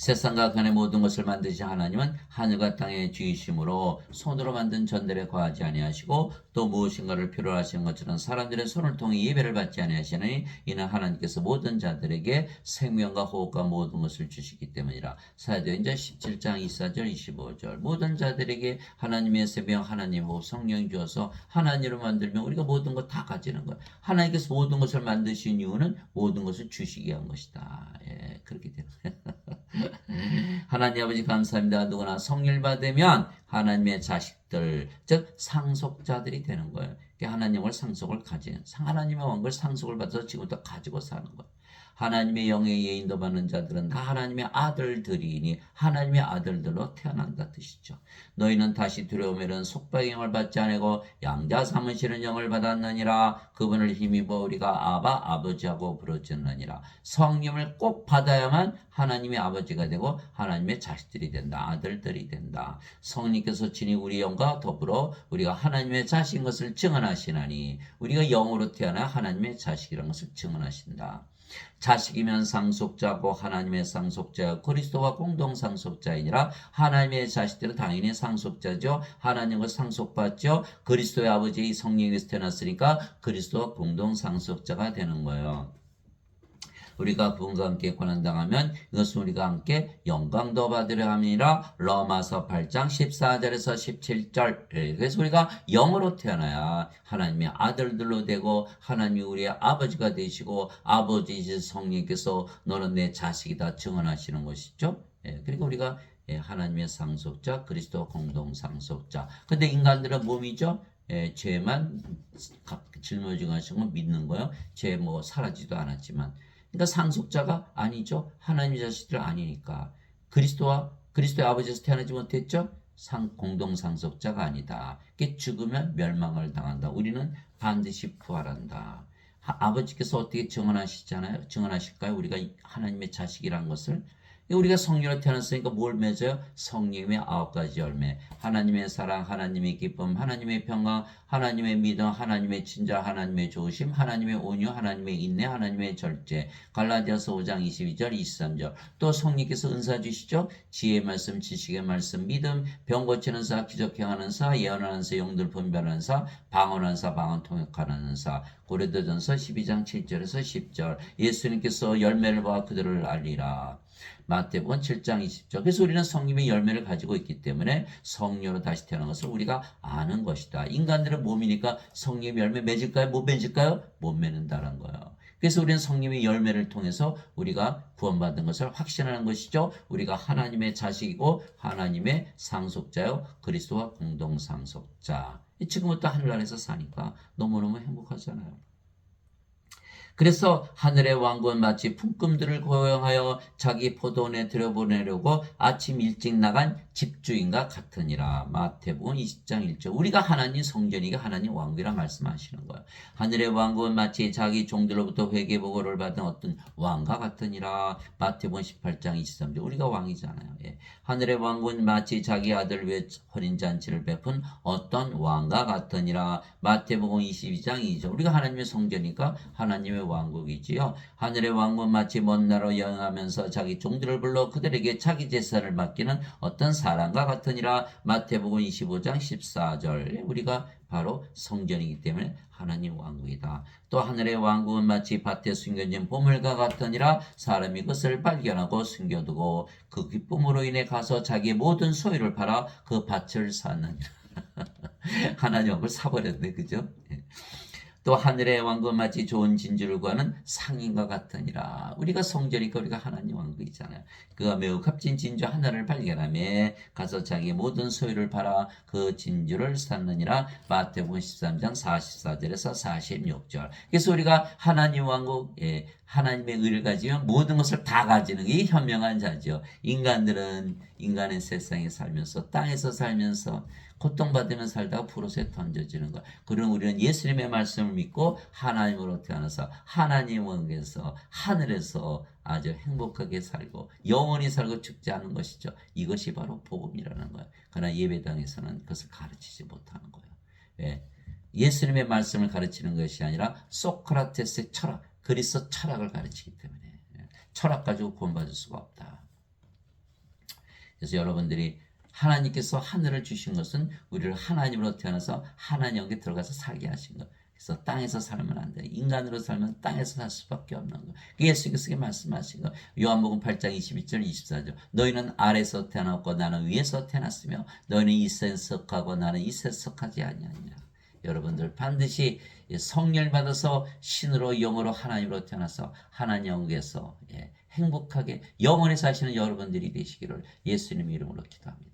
세상과 그 안의 모든 것을 만드신 하나님은 하늘과 땅의 주이심으로 손으로 만든 전들에 거하지 아니하시고 또 무엇인가를 필요로 하시는 것처럼 사람들의 손을 통해 예배를 받지 아니하시니 이는 하나님께서 모든 자들에게 생명과 호흡과 모든 것을 주시기 때문이라. 사도행전 17장 24절 25절 모든 자들에게 하나님의 생명 하나님 호흡 성령이 주어서 하나님으로 만들면 우리가 모든 것 다 가지는 거예요. 하나님께서 모든 것을 만드신 이유는 모든 것을 주시기 위한 것이다. 예, 그렇게 되는 거예요. 하나님 아버지 감사합니다. 누구나 성령 받으면 하나님의 자식들, 즉 상속자들이 되는 거예요. 하나님을 상속을 가진, 하나님의 왕국을 상속을 받아서 지금부터 가지고 사는 거예요. 하나님의 영의 예인도 받는 자들은 다 하나님의 아들들이니 하나님의 아들들로 태어난다 뜻이죠. 너희는 다시 두려움에는 속박의 영을 받지 아니고 양자 삼으시는 영을 받았느니라. 그분을 힘입어 우리가 아바 아버지하고 부르짖느니라. 성령을 꼭 받아야만 하나님의 아버지가 되고 하나님의 자식들이 된다. 아들들이 된다. 성령께서 친히 우리 영과 더불어 우리가 하나님의 자식인 것을 증언하시나니 우리가 영으로 태어나 하나님의 자식이라는 것을 증언하신다. 자식이면 상속자고 하나님의 상속자 그리스도와 공동 상속자이니라. 하나님의 자식들은 당연히 상속자죠. 하나님과 상속받죠. 그리스도의 아버지 성령에서 태어났으니까 그리스도와 공동 상속자가 되는 거예요. 우리가 그분과 함께 고난당하면 이것은 우리가 함께 영광도 받으려 함이라. 로마서 8장 14절에서 17절. 그래서 우리가 영으로 태어나야 하나님의 아들들로 되고 하나님이 우리의 아버지가 되시고 아버지이신 성령께서 너는 내 자식이다 증언하시는 것이죠. 그러니까 우리가 하나님의 상속자 그리스도 공동 상속자. 근데 인간들은 몸이죠. 죄만 짊어지고 하신 건 믿는 거예요. 죄 뭐 사라지도 않았지만. 그러니까 상속자가 아니죠. 하나님의 자식들 아니니까. 그리스도의 아버지에서 태어나지 못했죠. 공동 상속자가 아니다. 죽으면 멸망을 당한다. 우리는 반드시 부활한다. 아버지께서 어떻게 증언하시잖아요. 증언하실까요? 우리가 하나님의 자식이라는 것을. 우리가 성령으로 태어났으니까 뭘 맺어요? 성령의 9가지 열매. 하나님의 사랑, 하나님의 기쁨, 하나님의 평강, 하나님의 믿음, 하나님의 친절, 하나님의 좋으심, 하나님의 온유, 하나님의 인내, 하나님의 절제. 갈라디아서 5장 22절, 23절. 또 성령께서 은사 주시죠? 지혜의 말씀, 지식의 말씀, 믿음, 병 고치는 사, 기적 행하는 사, 예언하는 사, 영들 분별하는 사, 방언하는 사, 방언 통역하는 사. 고린도전서 12장 7절에서 10절. 예수님께서 열매를 봐 그들을 알리라. 마태복음 7장 20절. 그래서 우리는 성령의 열매를 가지고 있기 때문에 성령으로 다시 태어난 것을 우리가 아는 것이다. 인간들은 몸이니까 성령의 열매 맺을까요? 못 맺을까요? 못 맺는다는 거예요. 그래서 우리는 성령의 열매를 통해서 우리가 구원받은 것을 확신하는 것이죠. 우리가 하나님의 자식이고 하나님의 상속자요. 그리스도와 공동 상속자. 지금부터 하늘나라에서 사니까 너무너무 행복하잖아요. 그래서 하늘의 왕국은 마치 품꾼들을 고용하여 자기 포도원에 들여보내려고 아침 일찍 나간 집주인과 같으니라. 마태복음 20장 1절. 우리가 하나님 성전이가 하나님 왕국이라 말씀하시는 거예요. 하늘의 왕국은 마치 자기 종들로부터 회개 보고를 받은 어떤 왕과 같으니라. 마태복음 18장 23절. 우리가 왕이잖아요. 하늘의 왕국은 마치 자기 아들 위해 혼인 잔치를 베푼 어떤 왕과 같으니라. 마태복음 22장 2절. 우리가 하나님의 성전이니까 하나님의 왕국이지요. 하늘의 왕국은 마치 먼 나라로 여행하면서 자기 종들을 불러 그들에게 자기 재산을 맡기는 어떤 사람과 같으니라. 마태복음 25장 14절. 우리가 바로 성전이기 때문에 하나님 왕국이다. 또 하늘의 왕국은 마치 밭에 숨겨진 보물과 같으니라. 사람이 그것을 발견하고 숨겨두고 그 기쁨으로 인해 가서 자기의 모든 소유를 팔아 그 밭을 사느니라. 하나님 왕국을 사버렸네, 그죠? 또 하늘의 왕국은 마치 좋은 진주를 구하는 상인과 같으니라. 우리가 성전이니까 우리가 하나님 왕국이잖아요. 그가 매우 값진 진주 하나를 발견하며 가서 자기 모든 소유를 팔아 그 진주를 샀느니라. 마태복음 13장 44절에서 46절. 그래서 우리가 하나님 왕국, 하나님의 의를 가지면 모든 것을 다 가지는 게 현명한 자죠. 인간들은 인간의 세상에 살면서 땅에서 살면서 고통받으며 살다가 프로세에 던져지는 거야. 그럼 우리는 예수님의 말씀을 믿고 하나님으로 태어나서 하나님 왕국에서 하늘에서 아주 행복하게 살고 영원히 살고 죽지 않는 것이죠. 이것이 바로 복음이라는 거예요. 그러나 예배당에서는 그것을 가르치지 못하는 거예요. 예수님의 말씀을 가르치는 것이 아니라 소크라테스의 철학, 그리스 철학을 가르치기 때문에 철학 가지고 구원받을 수가 없다. 그래서 여러분들이 하나님께서 하늘을 주신 것은 우리를 하나님으로 태어나서 하나님께 들어가서 살게 하신 것. 그래서 땅에서 살면 안 돼. 인간으로 살면 땅에서 살 수밖에 없는 거. 예수께서 말씀하신 거. 요한복음 8장 22절 24절. 너희는 아래서 태어났고 나는 위에서 태어났으며 너희는 이새에 속하고 나는 이새에 속하지 아니하니라. 여러분들 반드시 성령 받아서 신으로 영으로 하나님으로 태어나서 하나님 영에서 행복하게 영원히 사시는 여러분들이 되시기를 예수님 이름으로 기도합니다.